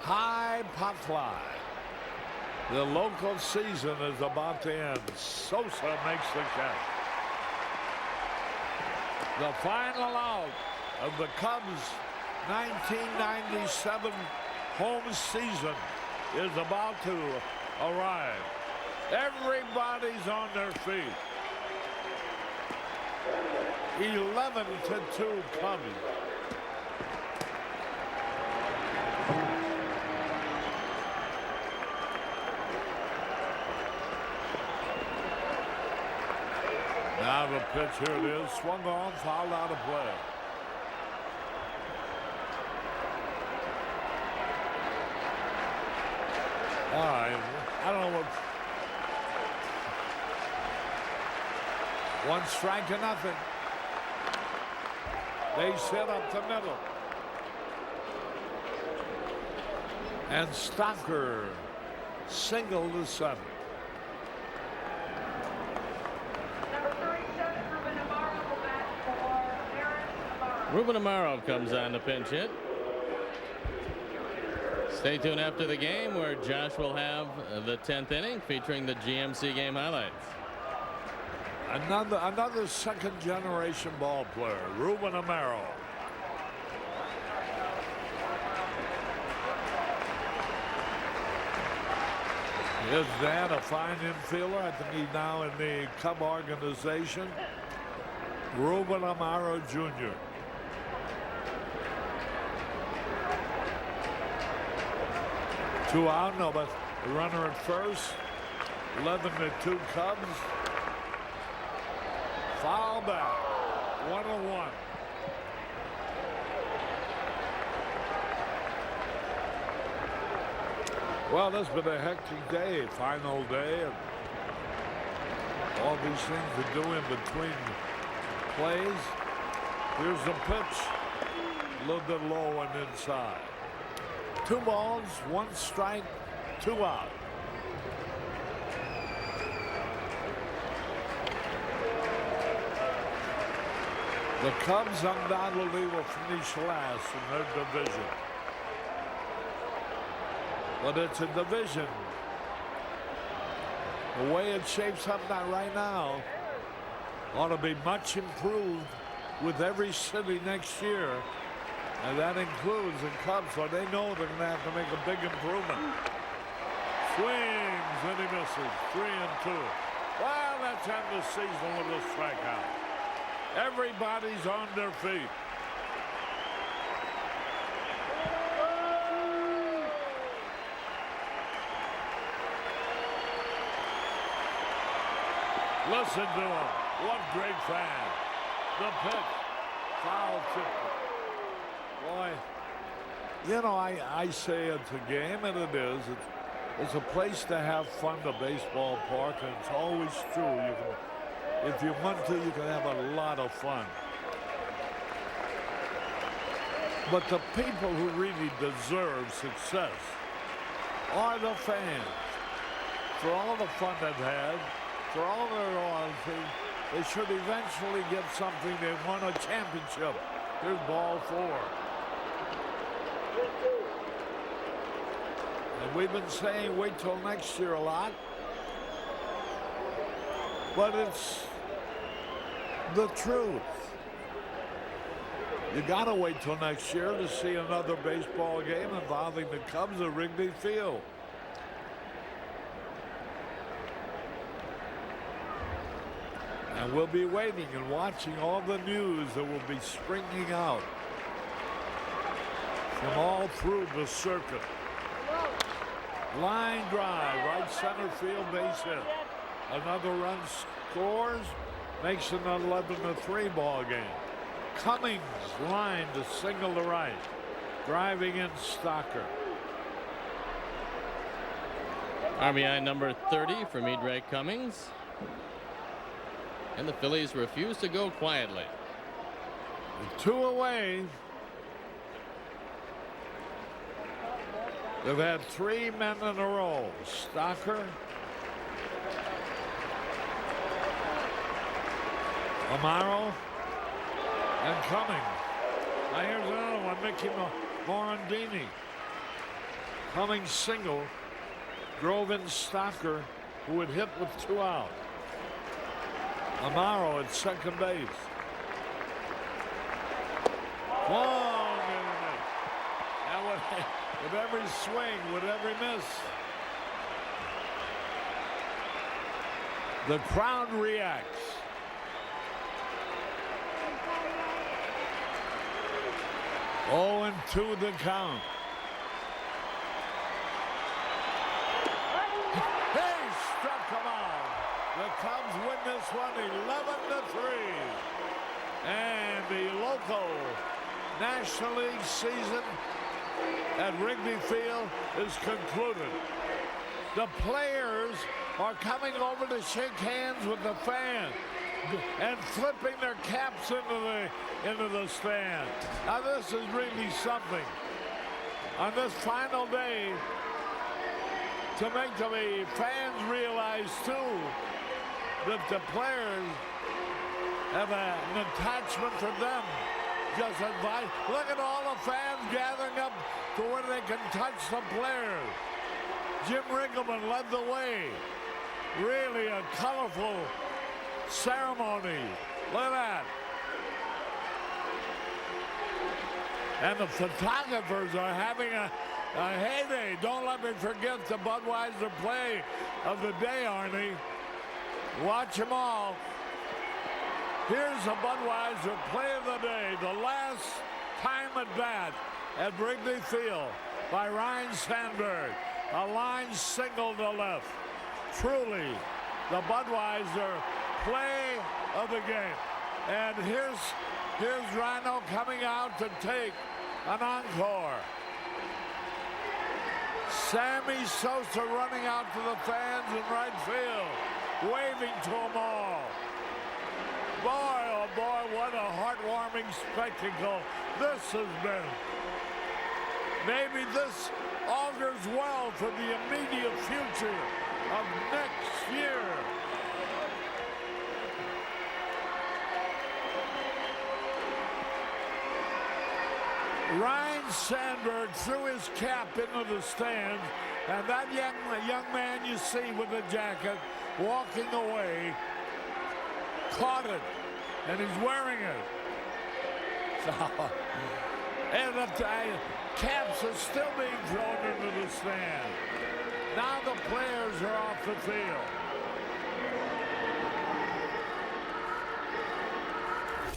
High pop fly. The local season is about to end. Sosa makes the catch. The final out of the Cubs' 1997 home season is about to arrive. Everybody's on their feet. 11-2 Cubs. Now the pitch, here it is, swung on, fouled out of play. All right, I don't know what. One strike to nothing. Base hit up the middle. And Stocker single to center. Ruben Amaro comes on to pinch hit. Stay tuned after the game where Josh will have the 10th inning featuring the GMC game highlights. Another second generation ball player, Ruben Amaro. His dad, a fine infielder. I think he's now in the Cub organization. Ruben Amaro Jr. Two out, no, but the runner at first. 11-2 Cubs. Foul back. 1-1. Well, this has been a hectic day, final day, and all these things to do in between plays. Here's the pitch, a little bit low and inside. 2 balls, 1 strike, 2 out. The Cubs undoubtedly will finish last in their division. But it's a division. The way it shapes up right now ought to be much improved with every city next year. And that includes the Cubs, so they know they're going to have to make a big improvement. Swings and he misses. 3-2. Well, let's end the season with a strikeout. Everybody's on their feet. Listen to him. What great fan. The pitch. Foul tipped. Boy, you know, I say it's a game, and it is. It's a place to have fun, the baseball park, and it's always true. You can, if you want to, you can have a lot of fun. But the people who really deserve success are the fans. For all the fun they've had, for all their loyalty, they should eventually get something. They won a championship. Here's ball 4. And we've been saying wait till next year a lot. But it's the truth. You got to wait till next year to see another baseball game involving the Cubs at Wrigley Field. And we'll be waiting and watching all the news that will be springing out from all through the circuit. Line drive, right center field base hit. Another run scores, makes it an 11-3 ball game. Cummings line to single to right, driving in Stocker. RBI number 30 for Midray Cummings. And the Phillies refuse to go quietly. With 2 away. They've had 3 men in a row. Stocker, Amaro, and Cummings. Now here's another one, Mickey Morandini. Cummings single, drove in Stocker, who had hit with 2 out. Amaro at second base. Long inning. And with every swing, with every miss, the crowd reacts. Oh, 2 the count. He struck him out. The Cubs win this one 11-3. And the local National League season at Wrigley Field is concluded. The players are coming over to shake hands with the fans. and flipping their caps into the stand. Now this is really something. On this final day, to make the fans realize too that the players have an attachment to them. Just advice. Look at all the fans gathering up to where they can touch the players. Jim Riggleman led the way. Really a colorful ceremony. Look at that. And the photographers are having a heyday. Don't let me forget the Budweiser play of the day, Arnie. Watch them all. Here's the Budweiser play of the day. The last time at bat at Wrigley Field by Ryne Sandberg. A line single to left. Truly the Budweiser play of the game. And here's Rhino coming out to take an encore. Sammy Sosa running out to the fans in right field, waving to them all. Boy, oh boy, what a heartwarming spectacle this has been. Maybe this augurs well for the immediate future of next year. Ryne Sandberg threw his cap into the stands, and that young man you see with the jacket walking away caught it, and he's wearing it. So, and the caps are still being thrown into the stand. Now the players are off the field.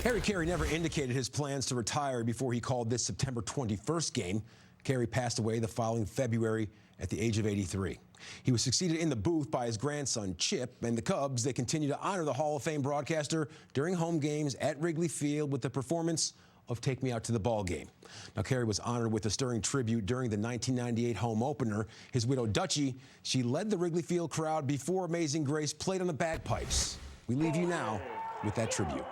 Harry Caray never indicated his plans to retire before he called this September 21st game. Caray passed away the following February at the age of 83. He was succeeded in the booth by his grandson, Chip, and the Cubs, they continue to honor the Hall of Fame broadcaster during home games at Wrigley Field with the performance of Take Me Out to the Ball Game. Now, Caray was honored with a stirring tribute during the 1998 home opener. His widow, Dutchie, she led the Wrigley Field crowd before Amazing Grace played on the bagpipes. We leave you now with that tribute.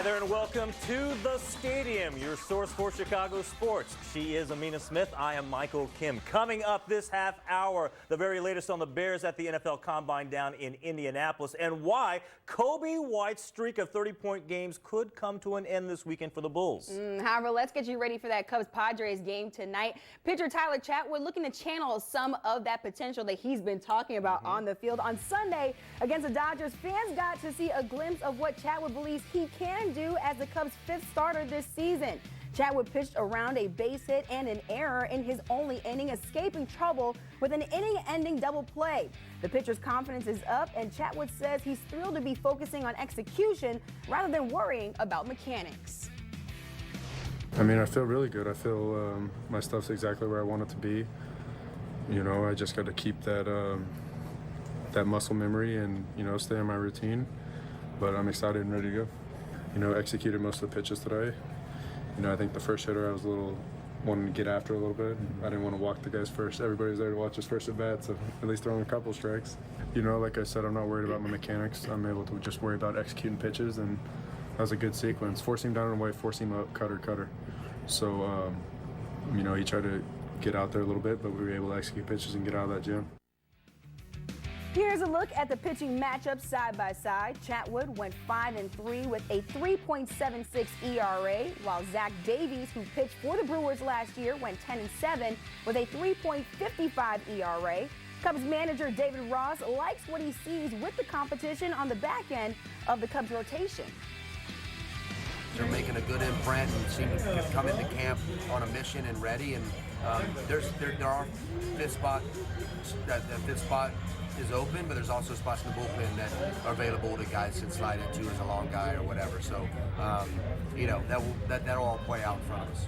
Hi there and welcome to the stadium, your source for Chicago sports. She is Amina Smith. I am Michael Kim. Coming up this half hour, the very latest on the Bears at the NFL Combine down in Indianapolis and why Kobe White's streak of 30-point games could come to an end this weekend for the Bulls. However, let's get you ready for that Cubs-Padres game tonight. Pitcher Tyler Chatwood looking to channel some of that potential that he's been talking about on the field. On Sunday against the Dodgers, fans got to see a glimpse of what Chatwood believes he can do as the Cubs' 5th starter this season. Chatwood pitched around a base hit and an error in his only inning, escaping trouble with an inning-ending double play. The pitcher's confidence is up, and Chatwood says he's thrilled to be focusing on execution rather than worrying about mechanics. I mean, I feel really good. I feel my stuff's exactly where I want it to be. You know, I just got to keep that that muscle memory and, you know, stay in my routine. But I'm excited and ready to go. You know, executed most of the pitches today. You know, I think the first hitter I was wanting to get after a little bit. I didn't want to walk the guys first. Everybody's there to watch his first at bat, so at least throwing a couple strikes. You know, like I said, I'm not worried about my mechanics. I'm able to just worry about executing pitches, and that was a good sequence. Force him down and away, force him up, cutter. So, you know, he tried to get out there a little bit, but we were able to execute pitches and get out of that jam. Here's a look at the pitching matchup side by side. Chatwood went 5-3 with a 3.76 ERA, while Zach Davies, who pitched for the Brewers last year, went 10-7 with a 3.55 ERA. Cubs manager David Ross likes what he sees with the competition on the back end of the Cubs rotation. They're making a good imprint and seem to come into camp on a mission and ready. And there are fifth spot. That fifth spot is open, but there's also spots in the bullpen that are available to guys to slide into as a long guy or whatever. So, you know, that'll all play out in front of us.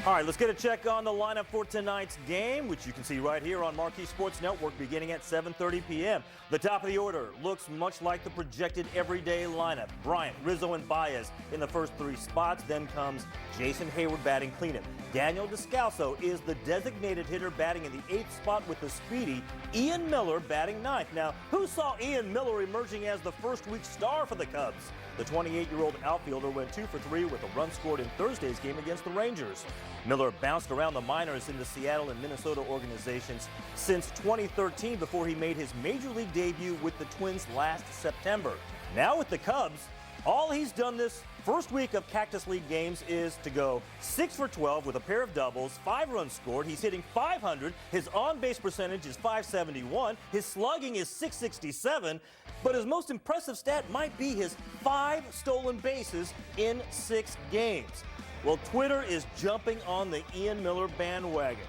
All right, let's get a check on the lineup for tonight's game, which you can see right here on Marquee Sports Network beginning at 7:30 p.m. The top of the order looks much like the projected everyday lineup. Bryant, Rizzo, and Baez in the first 3 spots. Then comes Jason Hayward batting cleanup. Daniel Descalso is the designated hitter batting in the 8th spot with the speedy Ian Miller batting 9th. Now, who saw Ian Miller emerging as the first-week star for the Cubs? The 28-year-old outfielder went 2 for 3 with a run scored in Thursday's game against the Rangers. Miller bounced around the minors in the Seattle and Minnesota organizations since 2013 before he made his major league debut with the Twins last September. Now with the Cubs, all he's done this first week of Cactus League games is to go 6 for 12 with a pair of doubles, 5 runs scored. He's hitting .500. His on-base percentage is .571. His slugging is .667. But his most impressive stat might be his 5 stolen bases in 6 games. Well, Twitter is jumping on the Ian Miller bandwagon.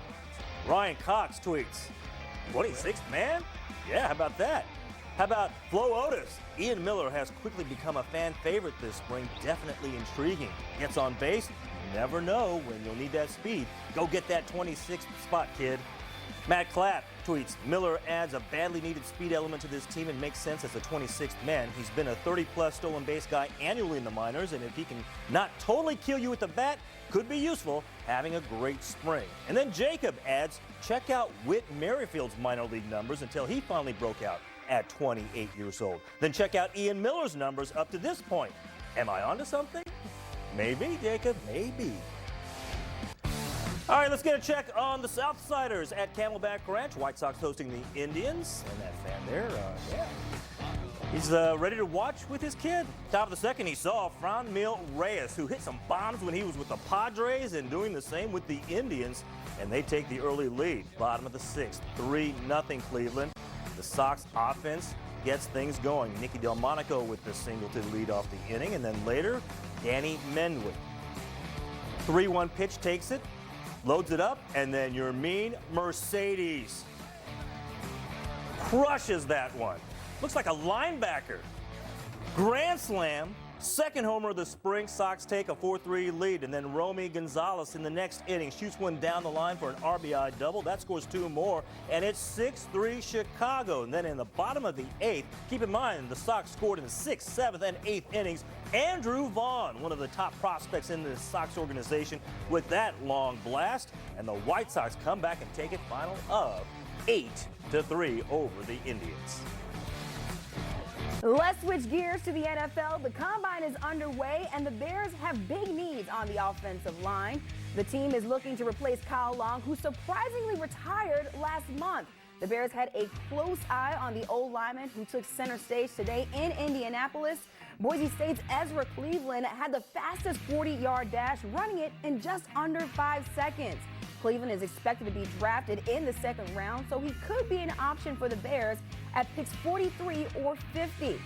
Ryan Cox tweets, 26th man? Yeah, how about that? How about Flo Otis? Ian Miller has quickly become a fan favorite this spring. Definitely intriguing. Gets on base. You never know when you'll need that speed. Go get that 26th spot, kid. Matt Clapp tweets, Miller adds a badly needed speed element to this team and makes sense as a 26th man. He's been a 30-plus stolen base guy annually in the minors, and if he can not totally kill you with the bat, could be useful, having a great spring. And then Jacob adds, check out Whit Merrifield's minor league numbers until he finally broke out at 28 years old. Then check out Ian Miller's numbers up to this point. Am I onto something? Maybe, Jacob, maybe. All right, let's get a check on the Southsiders at Camelback Ranch. White Sox hosting the Indians. And that fan there, yeah. He's ready to watch with his kid. Top of the second, he saw Franmil Reyes, who hit some bombs when he was with the Padres and doing the same with the Indians. And they take the early lead. Bottom of the 6th, 3-0 Cleveland. The Sox offense gets things going. Nicky Delmonico with the single to lead off the inning. And then later, Danny Menwood. 3-1 pitch takes it. Loads it up, and then your mean Mercedes crushes that one. Looks like a linebacker. Grand slam, second homer of the spring. Sox take a 4-3 lead, and then Romy Gonzalez in the next inning shoots one down the line for an RBI double. That scores 2 more, and it's 6-3 Chicago. And then in the bottom of the 8th, keep in mind the Sox scored in the 6th, 7th, and 8th innings. Andrew Vaughn, one of the top prospects in the Sox organization, with that long blast, and the White Sox come back and take it final of 8-3 over the Indians. Let's switch gears to the NFL. The Combine is underway, and the Bears have big needs on the offensive line. The team is looking to replace Kyle Long, who surprisingly retired last month. The Bears had a close eye on the old lineman who took center stage today in Indianapolis. Boise State's Ezra Cleveland had the fastest 40-yard dash, running it in just under 5 seconds. Cleveland is expected to be drafted in the second round, so he could be an option for the Bears at picks 43 or 50.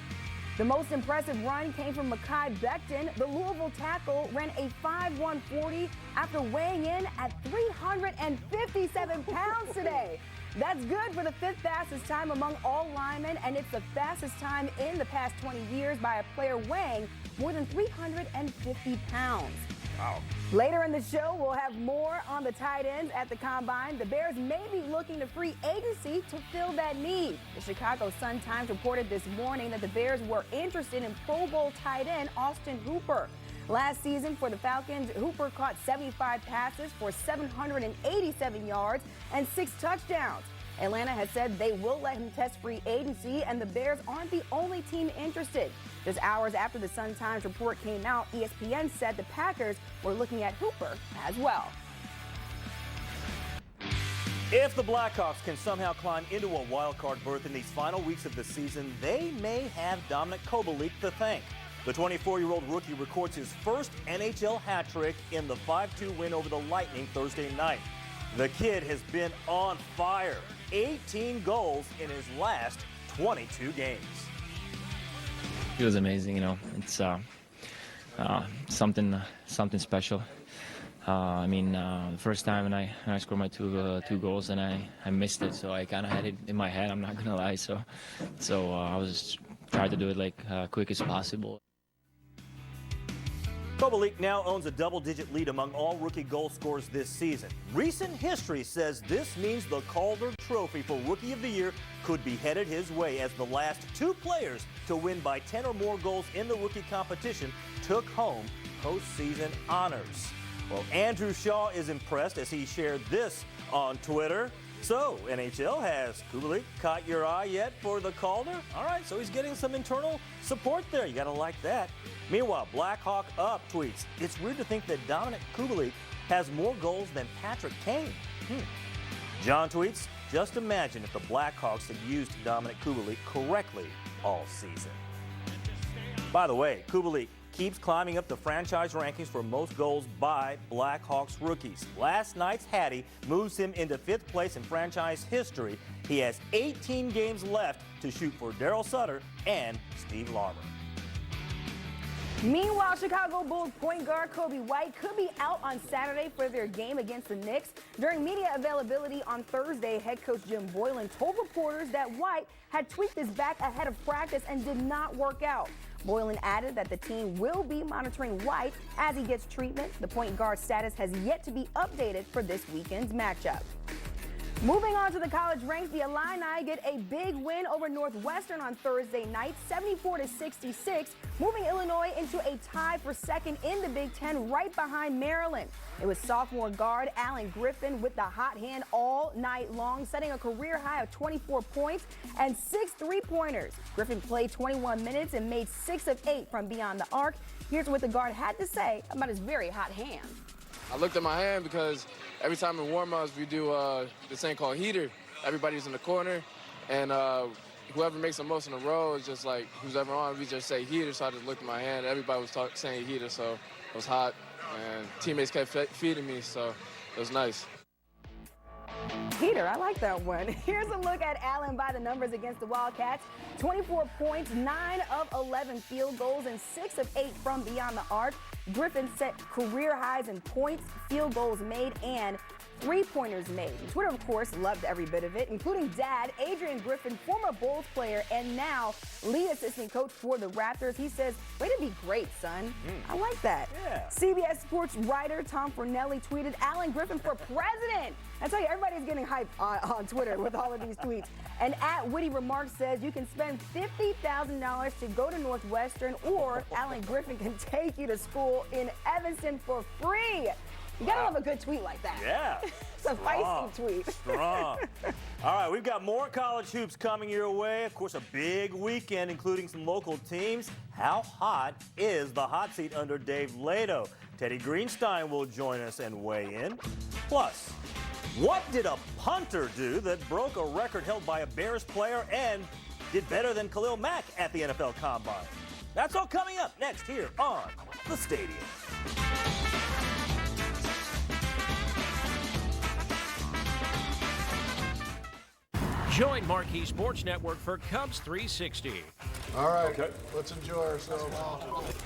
The most impressive run came from Mekhi Becton. The Louisville tackle ran a 5.1 40 after weighing in at 357 pounds today. That's good for the 5th fastest time among all linemen, and it's the fastest time in the past 20 years by a player weighing more than 350 pounds. Wow. Later in the show, we'll have more on the tight ends at the Combine. The Bears may be looking to free agency to fill that need. The Chicago Sun-Times reported this morning that the Bears were interested in Pro Bowl tight end Austin Hooper. Last season for the Falcons, Hooper caught 75 passes for 787 yards and 6 touchdowns. Atlanta has said they will let him test free agency, and the Bears aren't the only team interested. Just hours after the Sun-Times report came out, ESPN said the Packers were looking at Hooper as well. If the Blackhawks can somehow climb into a wild-card berth in these final weeks of the season, they may have Dominic Kubalik to thank. The 24-year-old rookie records his first NHL hat trick in the 5-2 win over the Lightning Thursday night. The kid has been on fire. 18 goals in his last 22 games. It was amazing, you know. It's something special. The first time when I scored my two goals and I missed it, so I kind of had it in my head. I'm not gonna lie. So I was just trying to do it like quick as possible. Kubalik now owns a double-digit lead among all rookie goal scorers this season. Recent history says this means the Calder Trophy for Rookie of the Year could be headed his way, as the last 2 players to win by 10 or more goals in the rookie competition took home postseason honors. Well, Andrew Shaw is impressed as he shared this on Twitter. So, NHL, has Kubalik caught your eye yet for the Calder? All right, so he's getting some internal support there. You got to like that. Meanwhile, Blackhawk Up tweets, it's weird to think that Dominic Kubalik has more goals than Patrick Kane. John tweets, just imagine if the Blackhawks had used Dominic Kubalik correctly all season. By the way, Kubalik keeps climbing up the franchise rankings for most goals by Blackhawks rookies. Last night's Hattie moves him into 5th place in franchise history. He has 18 games left to shoot for Darryl Sutter and Steve Larmer. Meanwhile, Chicago Bulls point guard Kobe White could be out on Saturday for their game against the Knicks. During media availability on Thursday, head coach Jim Boylan told reporters that White had tweaked his back ahead of practice and did not work out. Boylan added that the team will be monitoring White as he gets treatment. The point guard status has yet to be updated for this weekend's matchup. Moving on to the college ranks, the Illini get a big win over Northwestern on Thursday night, 74-66, moving Illinois into a tie for second in the Big Ten, right behind Maryland. It was sophomore guard Alan Griffin with the hot hand all night long, setting a career high of 24 points and 6 3-pointers. Griffin played 21 minutes and made 6 of 8 from beyond the arc. Here's what the guard had to say about his very hot hand. I looked at my hand because every time in warm-ups we do this thing called heater. Everybody's in the corner, and whoever makes the most in a row is just like who's ever on. We just say heater, so I just looked at my hand. Everybody was saying heater, so it was hot, and teammates kept feeding me, so it was nice. Heater, I like that one. Here's a look at Allen by the numbers against the Wildcats. 24 points, 9 of 11 field goals, and 6 of 8 from beyond the arc. Griffin set career highs in points, field goals made, and 3-pointers made. Twitter, of course, loved every bit of it, including dad, Adrian Griffin, former Bulls player, and now lead assistant coach for the Raptors. He says, way to be great, son. I like that. Yeah. CBS Sports writer Tom Fornelli tweeted, Alan Griffin for president. I tell you, everybody's getting hyped on Twitter with all of these tweets. And at Witty Remarks says you can spend $50,000 to go to Northwestern, or Alan Griffin can take you to school in Evanston for free. You gotta love a good tweet like that. Yeah. It's a feisty tweet. Strong. All right, we've got more college hoops coming your way. Of course, a big weekend, including some local teams. How hot is the hot seat under Dave Lato? Teddy Greenstein will join us and weigh in. Plus, what did a punter do that broke a record held by a Bears player and did better than Khalil Mack at the NFL Combine? That's all coming up next here on The Stadium. Join Marquee Sports Network for Cubs 360. All right, let's enjoy ourselves.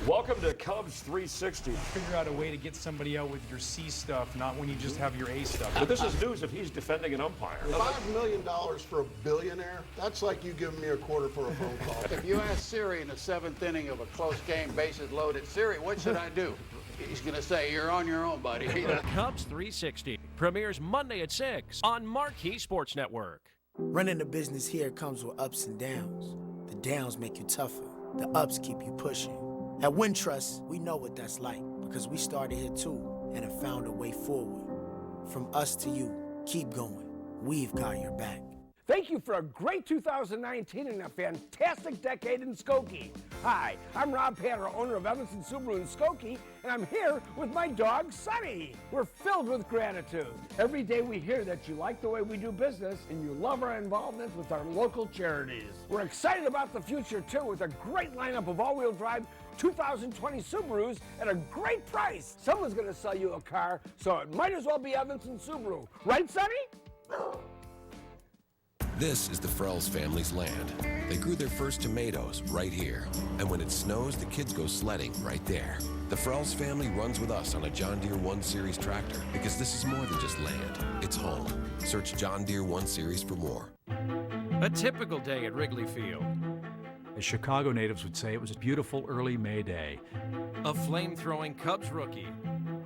Welcome to Cubs 360. Figure out a way to get somebody out with your C stuff, not when you just have your A stuff. But this is news if he's defending an umpire. $5 million for a billionaire? That's like you giving me a quarter for a phone call. If you ask Siri in the 7th inning of a close game, bases loaded, Siri, what should I do? He's going to say, you're on your own, buddy. Cubs 360 premieres Monday at 6 on Marquee Sports Network. Running a business here comes with ups and downs. The downs make you tougher. The ups keep you pushing. At Wintrust, we know what that's like because we started here too and have found a way forward. From us to you, keep going. We've got your back. Thank you for a great 2019 and a fantastic decade in Skokie. Hi, I'm Rob Panner, owner of Evanston Subaru in Skokie, and I'm here with my dog, Sonny. We're filled with gratitude. Every day we hear that you like the way we do business and you love our involvement with our local charities. We're excited about the future, too, with a great lineup of all-wheel drive 2020 Subarus at a great price. Someone's going to sell you a car, so it might as well be Evanston Subaru. Right, Sonny? This is the Frells family's land. They grew their first tomatoes right here. And when it snows, the kids go sledding right there. The Frells family runs with us on a John Deere 1 Series tractor because this is more than just land. It's home. Search John Deere 1 Series for more. A typical day at Wrigley Field. As Chicago natives would say, it was a beautiful early May day. A flame-throwing Cubs rookie.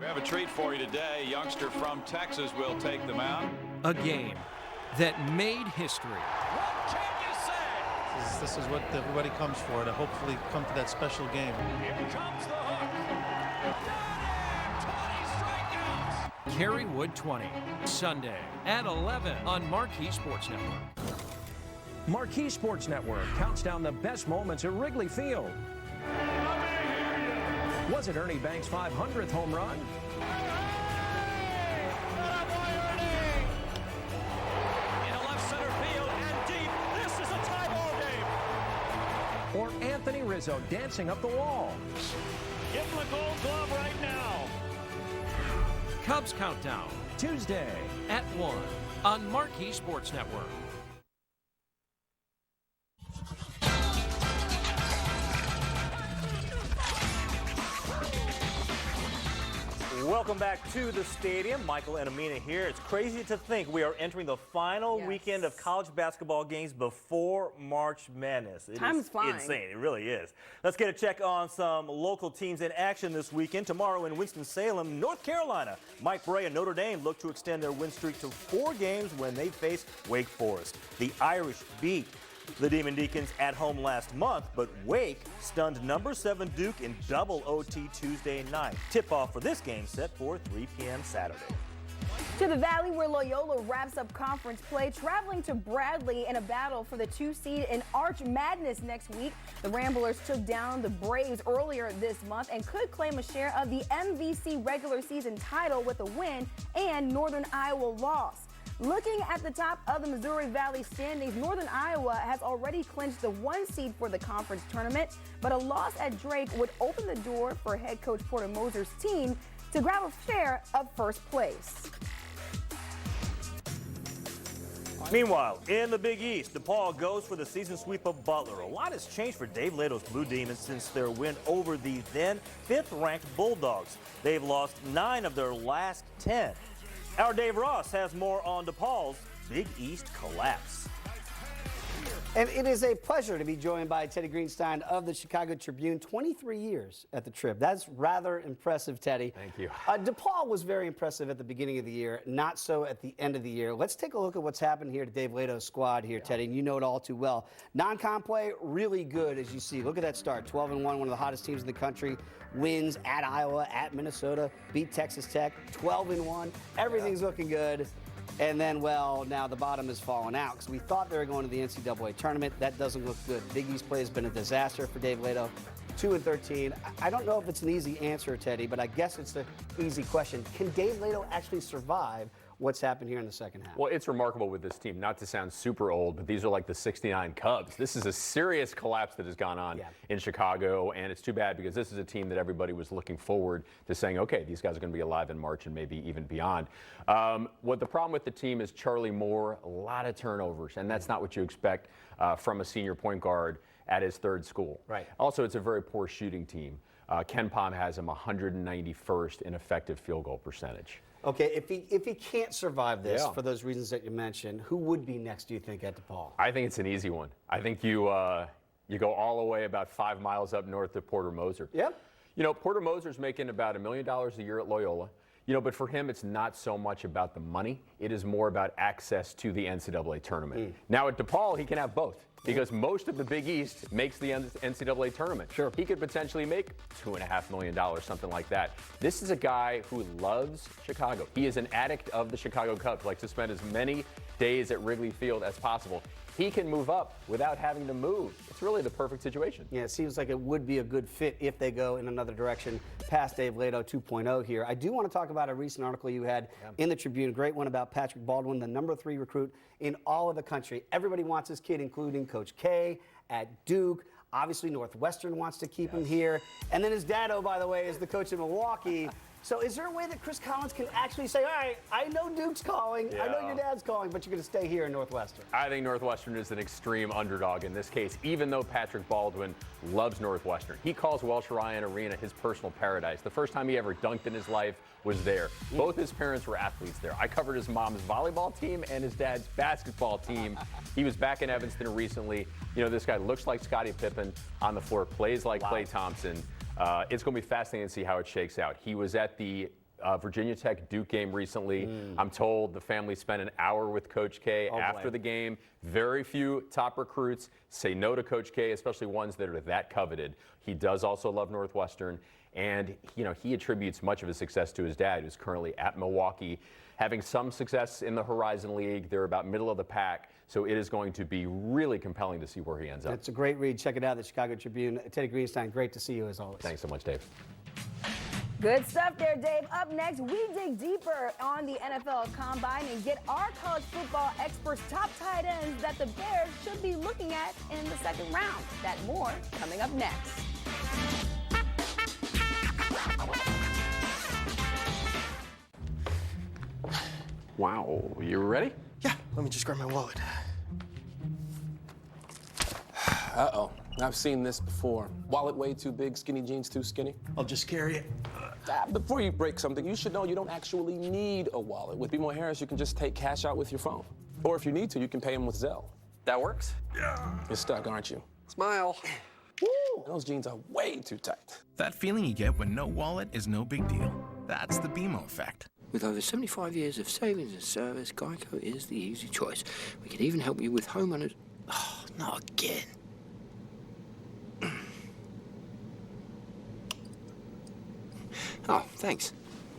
We have a treat for you today. A youngster from Texas will take the mound. A game that made history. What can you say? This is what everybody comes for, to hopefully come to that special game. Here comes the hook. Got him! 20 strikeouts. Caray Wood 20, Sunday at 11 on Marquee Sports Network. Marquee Sports Network counts down the best moments at Wrigley Field. Was it Ernie Banks' 500th home run? Or Anthony Rizzo dancing up the wall. Give him a gold glove right now. Cubs Countdown, Tuesday at 1 on Marquee Sports Network. Welcome back to the stadium. Michael and Amina here. It's crazy to think we are entering the final weekend of college basketball games before March Madness. Time's flying. Insane. It really is. Let's get a check on some local teams in action this weekend. Tomorrow in Winston-Salem, North Carolina. Mike Bray and Notre Dame look to extend their win streak to 4 games when they face Wake Forest. The Irish beat the Demon Deacons at home last month, but Wake stunned number 7 Duke in double OT Tuesday night. Tip-off for this game set for 3 p.m. Saturday. To the Valley, where Loyola wraps up conference play, traveling to Bradley in a battle for the 2 seed in Arch Madness next week. The Ramblers took down the Braves earlier this month and could claim a share of the MVC regular season title with a win and Northern Iowa loss. Looking at the top of the Missouri Valley standings, Northern Iowa has already clinched the 1 seed for the conference tournament, but a loss at Drake would open the door for head coach Porter Moser's team to grab a share of first place. Meanwhile, in the Big East, DePaul goes for the season sweep of Butler. A lot has changed for Dave Lato's Blue Demons since their win over the then 5th-ranked Bulldogs. They've lost 9 of their last 10. Our Dave Ross has more on DePaul's Big East collapse. And it is a pleasure to be joined by Teddy Greenstein of the Chicago Tribune. 23 years at the Trib. That's rather impressive, Teddy. Thank you. DePaul was very impressive at the beginning of the year, not so at the end of the year. Let's take a look at what's happened here to Dave Lato's squad here, Teddy, and you know it all too well. Non-con play, really good, as you see. Look at that start, 12-1, one of the hottest teams in the country. Wins at Iowa, at Minnesota, beat Texas Tech, 12-1. Everything's looking good. And then, well, now the bottom has fallen out because we thought they were going to the NCAA tournament. That doesn't look good. Big East play has been a disaster for Dave Leto. 2-13. I don't know if it's an easy answer, Teddy, but I guess it's an easy question. Can Dave Leto actually survive what's happened here in the second half? Well, it's remarkable with this team, not to sound super old, but these are like the '69 Cubs. This is a serious collapse that has gone on in Chicago, and it's too bad because this is a team that everybody was looking forward to saying, okay, these guys are going to be alive in March and maybe even beyond. What the problem with the team is Charlie Moore, a lot of turnovers, and that's not what you expect from a senior point guard at his third school. Right. Also, it's a very poor shooting team. Ken Pom has him 191st in effective field goal percentage. Okay, if he can't survive this for those reasons that you mentioned, who would be next, do you think, at DePaul? I think it's an easy one. I think you go all the way about 5 miles up north of Porter Moser. Yep. You know, Porter Moser's making about $1 million a year at Loyola. You know, but for him, it's not so much about the money. It is more about access to the NCAA tournament. Now at DePaul, he can have both because most of the Big East makes the NCAA tournament. Sure. He could potentially make $2.5 million, something like that. This is a guy who loves Chicago. He is an addict of the Chicago Cubs, likes to spend as many days at Wrigley Field as possible. He can move up without having to move. It's really the perfect situation. Yeah, it seems like it would be a good fit if they go in another direction past Dave Leto 2.0 here. I do want to talk about a recent article you had in the Tribune, a great one about Patrick Baldwin, the #3 recruit in all of the country. Everybody wants this kid, including Coach K at Duke. Obviously, Northwestern wants to keep him here. And then his dad, oh, by the way, is the coach in Milwaukee. So is there a way that Chris Collins can actually say, all right, I know Duke's calling, I know your dad's calling, but you're going to stay here in Northwestern? I think Northwestern is an extreme underdog in this case, even though Patrick Baldwin loves Northwestern. He calls Welsh Ryan Arena his personal paradise. The first time he ever dunked in his life was there. Both his parents were athletes there. I covered his mom's volleyball team and his dad's basketball team. He was back in Evanston recently. You know, this guy looks like Scottie Pippen on the floor, plays like Klay Thompson. It's going to be fascinating to see how it shakes out. He was at the Virginia Tech Duke game recently. I'm told the family spent an hour with Coach K after the game. Very few top recruits say no to Coach K, especially ones that are that coveted. He does also love Northwestern, and you know he attributes much of his success to his dad, who's currently at Milwaukee, having some success in the Horizon League. They're about middle of the pack, so it is going to be really compelling to see where he ends up. It's a great read. Check it out, the Chicago Tribune. Teddy Greenstein, great to see you as always. Thanks so much, Dave. Good stuff there, Dave. Up next, we dig deeper on the NFL Combine and get our college football experts' top tight ends that the Bears should be looking at in the second round. That more coming up next. Wow, you ready? Yeah, let me just grab my wallet. Uh-oh, I've seen this before. Wallet way too big, skinny jeans too skinny. I'll just carry it. Before you break something, you should know you don't actually need a wallet. With BMO Harris, you can just take cash out with your phone. Or if you need to, you can pay them with Zelle. That works? Yeah. You're stuck, aren't you? Smile. Woo! Those jeans are way too tight. That feeling you get when no wallet is no big deal. That's the BMO effect. With over 75 years of savings and service, Geico is the easy choice. We can even help you with homeowners. Oh, not again. Oh, thanks.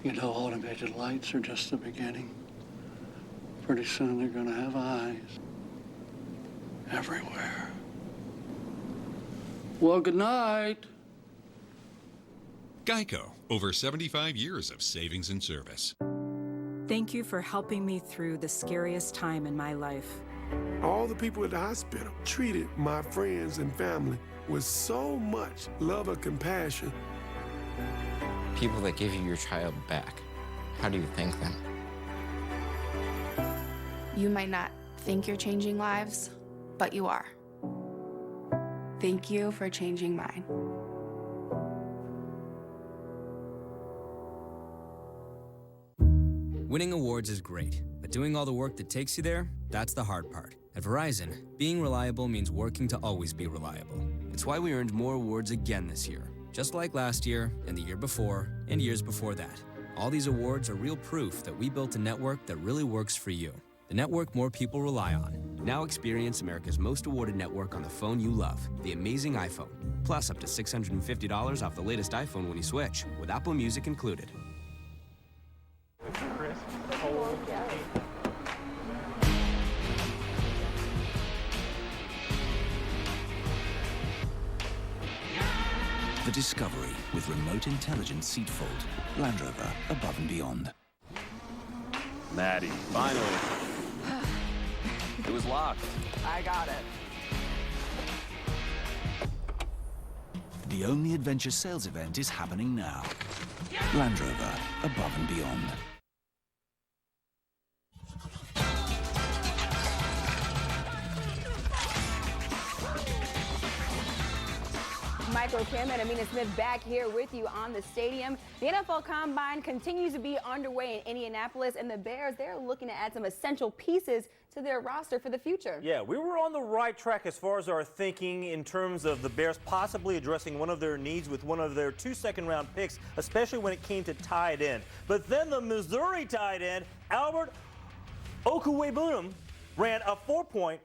You know, automated lights are just the beginning. Pretty soon they're gonna have eyes everywhere. Well, good night. Geico, over 75 years of savings and service. Thank you for helping me through the scariest time in my life. All the people at the hospital treated my friends and family with so much love and compassion. People that give you your child back, how do you thank them? You might not think you're changing lives, but you are. Thank you for changing mine. Winning awards is great, but doing all the work that takes you there, that's the hard part. At Verizon, being reliable means working to always be reliable. It's why we earned more awards again this year, just like last year, and the year before, and years before that. All these awards are real proof that we built a network that really works for you. The network more people rely on. Now experience America's most awarded network on the phone you love, the amazing iPhone. Plus up to $650 off the latest iPhone when you switch, with Apple Music included. The Discovery with remote intelligent seat fold. Land Rover, above and beyond. Maddie, finally. It was locked. I got it. The only adventure sales event is happening now. Land Rover, above and beyond. Michael Kim and Amina Smith back here with you on the stadium. The NFL Combine continues to be underway in Indianapolis, and the Bears, they're looking to add some essential pieces to their roster for the future. Yeah, we were on the right track as far as our thinking in terms of the Bears possibly addressing one of their needs with one of their 2 second-round picks, especially when it came to tight end. But then the Missouri tight end, Albert Okwuegbunam, ran a 4.49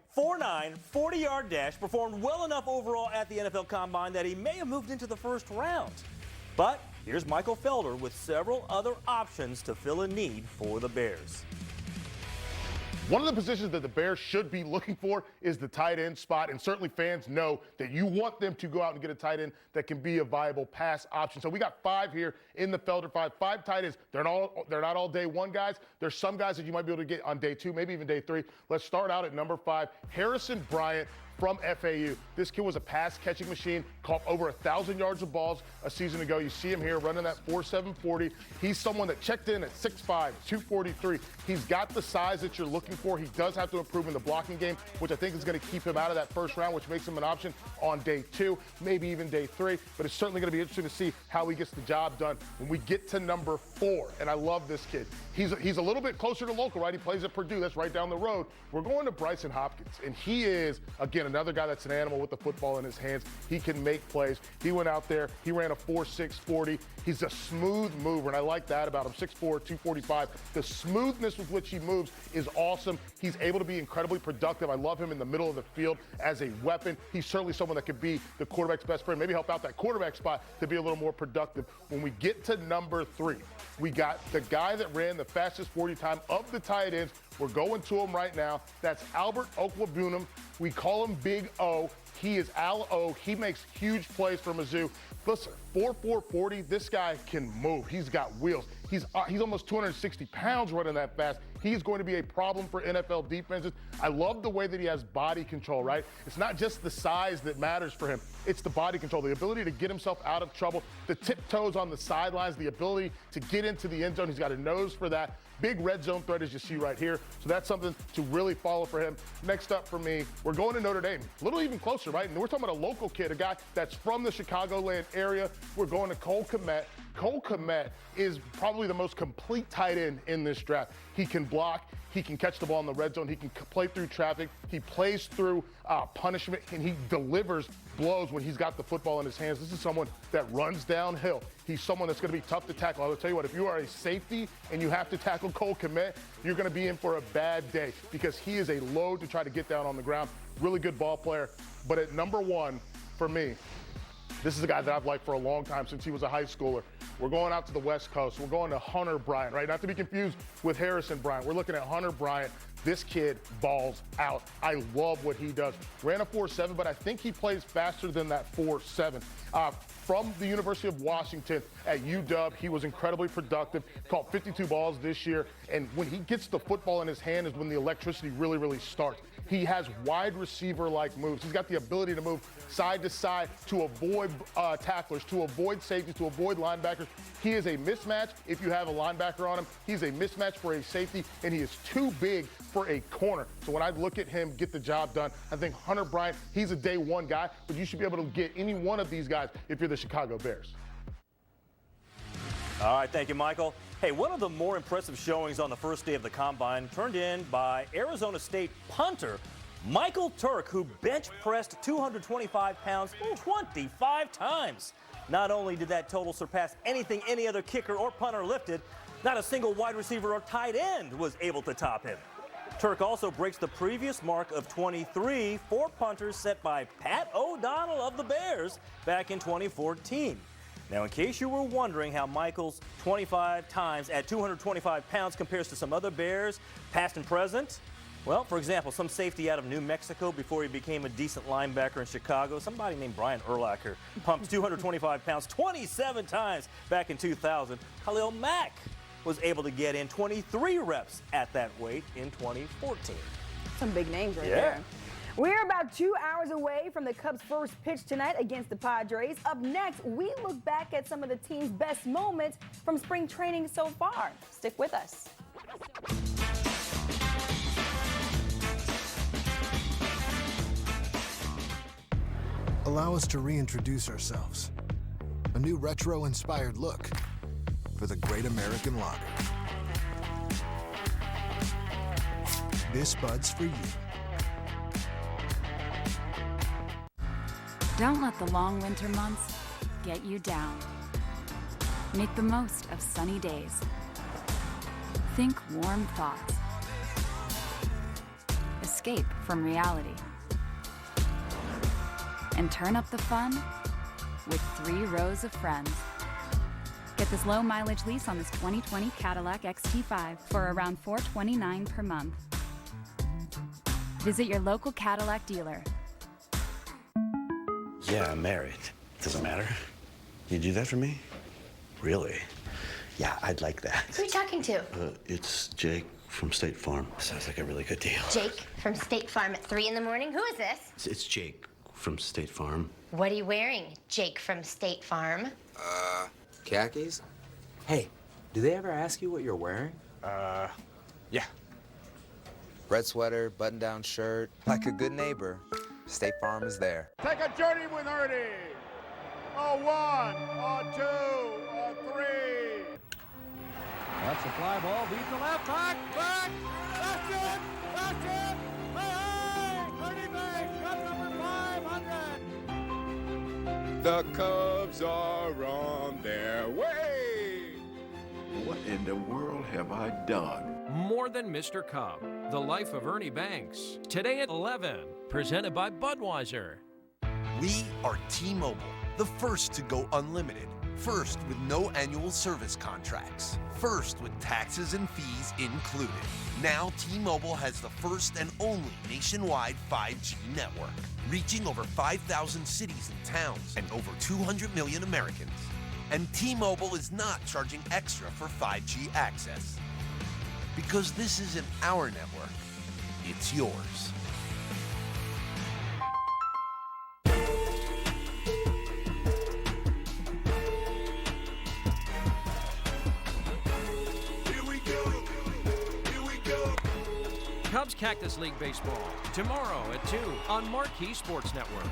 40-yard dash, performed well enough overall at the NFL Combine that he may have moved into the first round. But here's Michael Felder with several other options to fill a need for the Bears. One of the positions that the Bears should be looking for is the tight end spot, and certainly fans know that you want them to go out and get a tight end that can be a viable pass option. So we got 5 here in the Felder 5 tight ends. They're not all day 1 guys. There's some guys that you might be able to get on day 2, maybe even day 3. Let's start out at number 5, Harrison Bryant from FAU. This kid was a pass-catching machine, caught over 1,000 yards of balls a season ago. You see him here running that 4.7 40. He's someone that checked in at 6'5", 243. He's got the size that you're looking for. He does have to improve in the blocking game, which I think is going to keep him out of that first round, which makes him an option on day 2, maybe even day 3. But it's certainly going to be interesting to see how he gets the job done when we get to number 4. And I love this kid. He's a little bit closer to local, right? He plays at Purdue. That's right down the road. We're going to Bryson Hopkins, and he is, again, another guy that's an animal with the football in his hands. He can make plays. He went out there. He ran a 4.6 40. He's a smooth mover, and I like that about him. 6'4", 245. The smoothness with which he moves is awesome. He's able to be incredibly productive. I love him in the middle of the field as a weapon. He's certainly someone that could be the quarterback's best friend, maybe help out that quarterback spot to be a little more productive. When we get to number 3, we got the guy that ran the fastest 40 time of the tight ends. We're going to him right now. That's Albert Okwuegbunam. We call him Big O. He is Al O. He makes huge plays for Mizzou. Listen, 4.4 40, this guy can move. He's got wheels. He's almost 260 pounds running that fast. He's going to be a problem for NFL defenses. I love the way that he has body control, right? It's not just the size that matters for him. It's the body control, the ability to get himself out of trouble, the tiptoes on the sidelines, the ability to get into the end zone. He's got a nose for that. Big red zone threat, as you see right here. So that's something to really follow for him. Next up for me, we're going to Notre Dame. A little even closer, right? And we're talking about a local kid, a guy that's from the Chicagoland area. We're going to Cole Kmet. Cole Kmet is probably the most complete tight end in this draft. He can block. He can catch the ball in the red zone. He can play through traffic. He plays through punishment, and he delivers blows when he's got the football in his hands. This is someone that runs downhill. He's someone that's going to be tough to tackle. I will tell you what, if you are a safety and you have to tackle Cole Kmet, you're going to be in for a bad day because he is a load to try to get down on the ground. Really good ball player. But at number 1 for me, this is a guy that I've liked for a long time since he was a high schooler. We're going out to the West Coast. We're going to Hunter Bryant, right? Not to be confused with Harrison Bryant. We're looking at Hunter Bryant. This kid balls out. I love what he does. Ran a 4.7, but I think he plays faster than that 4.7. From the University of Washington at UW, he was incredibly productive, caught 52 balls this year, and when he gets the football in his hand is when the electricity really, really starts. He has wide receiver-like moves. He's got the ability to move side to side to avoid tacklers, to avoid safeties, to avoid linebackers. He is a mismatch if you have a linebacker on him. He's a mismatch for a safety, and he is too big for a corner. So when I look at him get the job done, I think Hunter Bryant, he's a day 1 guy, but you should be able to get any one of these guys if you're the Chicago Bears. All right, thank you, Michael. Hey, one of the more impressive showings on the first day of the Combine turned in by Arizona State punter Michael Turk, who bench pressed 225 pounds 25 times. Not only did that total surpass anything any other kicker or punter lifted, not a single wide receiver or tight end was able to top him. Turk also breaks the previous mark of 23 for punters set by Pat O'Donnell of the Bears back in 2014. Now, in case you were wondering how Michael's 25 times at 225 pounds compares to some other Bears, past and present, Well, for example, some safety out of New Mexico before he became a decent linebacker in Chicago. Somebody named Brian Urlacher pumped 225 pounds 27 times back in 2000. Khalil Mack was able to get in 23 reps at that weight in 2014. Some big names right there. We're about 2 hours away from the Cubs' first pitch tonight against the Padres. Up next, we look back at some of the team's best moments from spring training so far. Stick with us. Allow us to reintroduce ourselves. A new retro-inspired look for the Great American Lager. This Bud's for you. Don't let the long winter months get you down. Make the most of sunny days. Think warm thoughts. Escape from reality. And turn up the fun with 3 rows of friends. Get this low mileage lease on this 2020 Cadillac XT5 for around $429 per month. Visit your local Cadillac dealer. Yeah, I'm married. Doesn't matter. You do that for me? Really? Yeah, I'd like that. Who are you talking to? It's Jake from State Farm. Sounds like a really good deal. Jake from State Farm at 3 in the morning? Who is this? It's Jake from State Farm. What are you wearing, Jake from State Farm? Khakis? Hey, do they ever ask you what you're wearing? Yeah. Red sweater, button-down shirt. Like a good neighbor, State Farm is there. Take a journey with Ernie. A 1, a 2, a 3. That's a fly ball, beat the left, back, that's it, hey, Ernie Banks, Cub number 500. The Cubs are on their way. What in the world have I done? More Than Mr. Cub, The Life of Ernie Banks. Today at 11, presented by Budweiser. We are T-Mobile, the first to go unlimited. First with no annual service contracts. First with taxes and fees included. Now T-Mobile has the first and only nationwide 5G network, reaching over 5,000 cities and towns and over 200 million Americans. And T-Mobile is not charging extra for 5G access. Because this isn't our network, it's yours. Cubs Cactus League Baseball, tomorrow at 2 on Marquee Sports Network.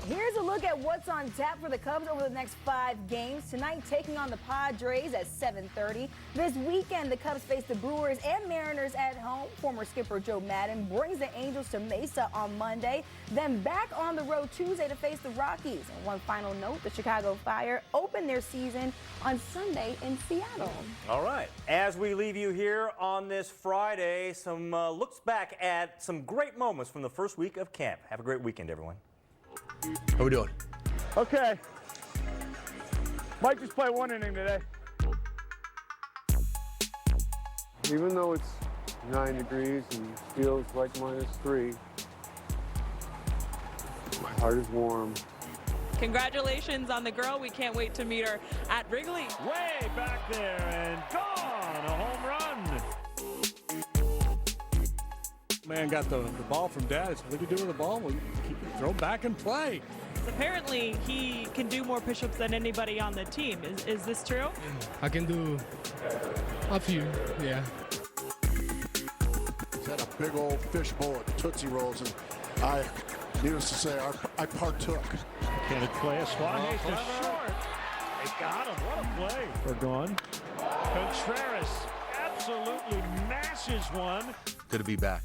Here's a look at what's on tap for the Cubs over the next 5 games. Tonight, taking on the Padres at 7:30. This weekend, the Cubs face the Brewers and Mariners at home. Former skipper Joe Madden brings the Angels to Mesa on Monday. Then back on the road Tuesday to face the Rockies. And one final note, the Chicago Fire open their season on Sunday in Seattle. All right. As we leave you here on this Friday, some looks back at some great moments from the first week of camp. Have a great weekend, everyone. How we doing? Okay. Might just play 1 inning today. Even though it's 9 degrees and feels like -3, my heart is warm. Congratulations on the girl. We can't wait to meet her at Wrigley. Way back there and gone. A home run. Man got the ball from Dad. What do you do with the ball? Well, keep it, throw back and play. Apparently, he can do more push-ups than anybody on the team. Is this true? I can do a few, yeah. He's had a big old fishbowl of Tootsie Rolls, and needless to say, I partook. Can it play a Suarez to short? They got him. What a play. We're gone. Contreras absolutely mashes one. Good to be back.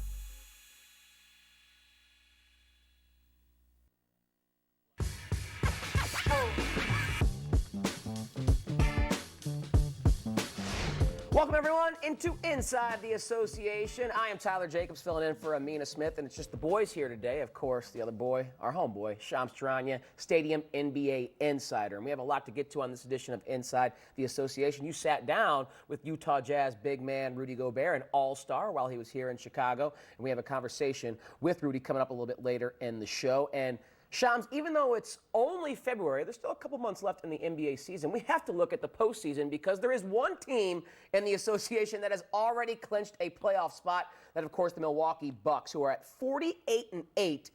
Welcome Welcome, everyone, into Inside the Association. I am Tyler Jacobs, filling in for Amina Smith, and it's just the boys here today. Of course, the other boy, our homeboy, Shams Charania, Stadium NBA Insider. And we have a lot to get to on this edition of Inside the Association. You sat down with Utah Jazz big man Rudy Gobert, an all-star, while he was here in Chicago. And we have a conversation with Rudy coming up a little bit later in the show. And Shams, even though it's only February, there's still a couple months left in the NBA season. We have to look at the postseason because there is one team in the association that has already clinched a playoff spot. That, of course, the Milwaukee Bucks, who are at 48-8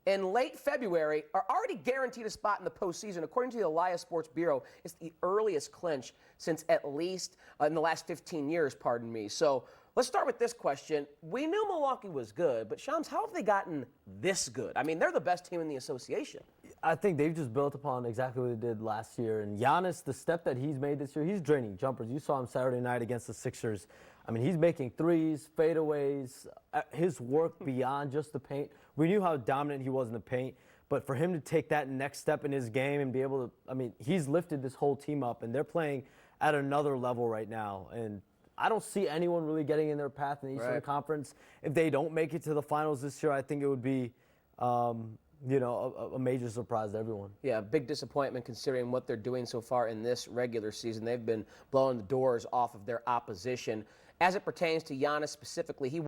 in late February, are already guaranteed a spot in the postseason. According to the Elias Sports Bureau, it's the earliest clinch since at least in the last 15 years, pardon me. So let's start with this question. We knew Milwaukee was good, but Shams, how have they gotten this good? I mean, they're the best team in the association. I think they've just built upon exactly what they did last year. And Giannis, the step that he's made this year, he's draining jumpers. You saw him Saturday night against the Sixers. I mean, he's making threes, fadeaways, his work beyond just the paint. We knew how dominant he was in the paint, but for him to take that next step in his game and be able to, I mean, he's lifted this whole team up, and they're playing at another level right now. And I don't see anyone really getting in their path in the Eastern Conference. If they don't make it to the finals this year, I think it would be, you know, a major surprise to everyone. Yeah, big disappointment considering what they're doing so far in this regular season. They've been blowing the doors off of their opposition. As it pertains to Giannis specifically, he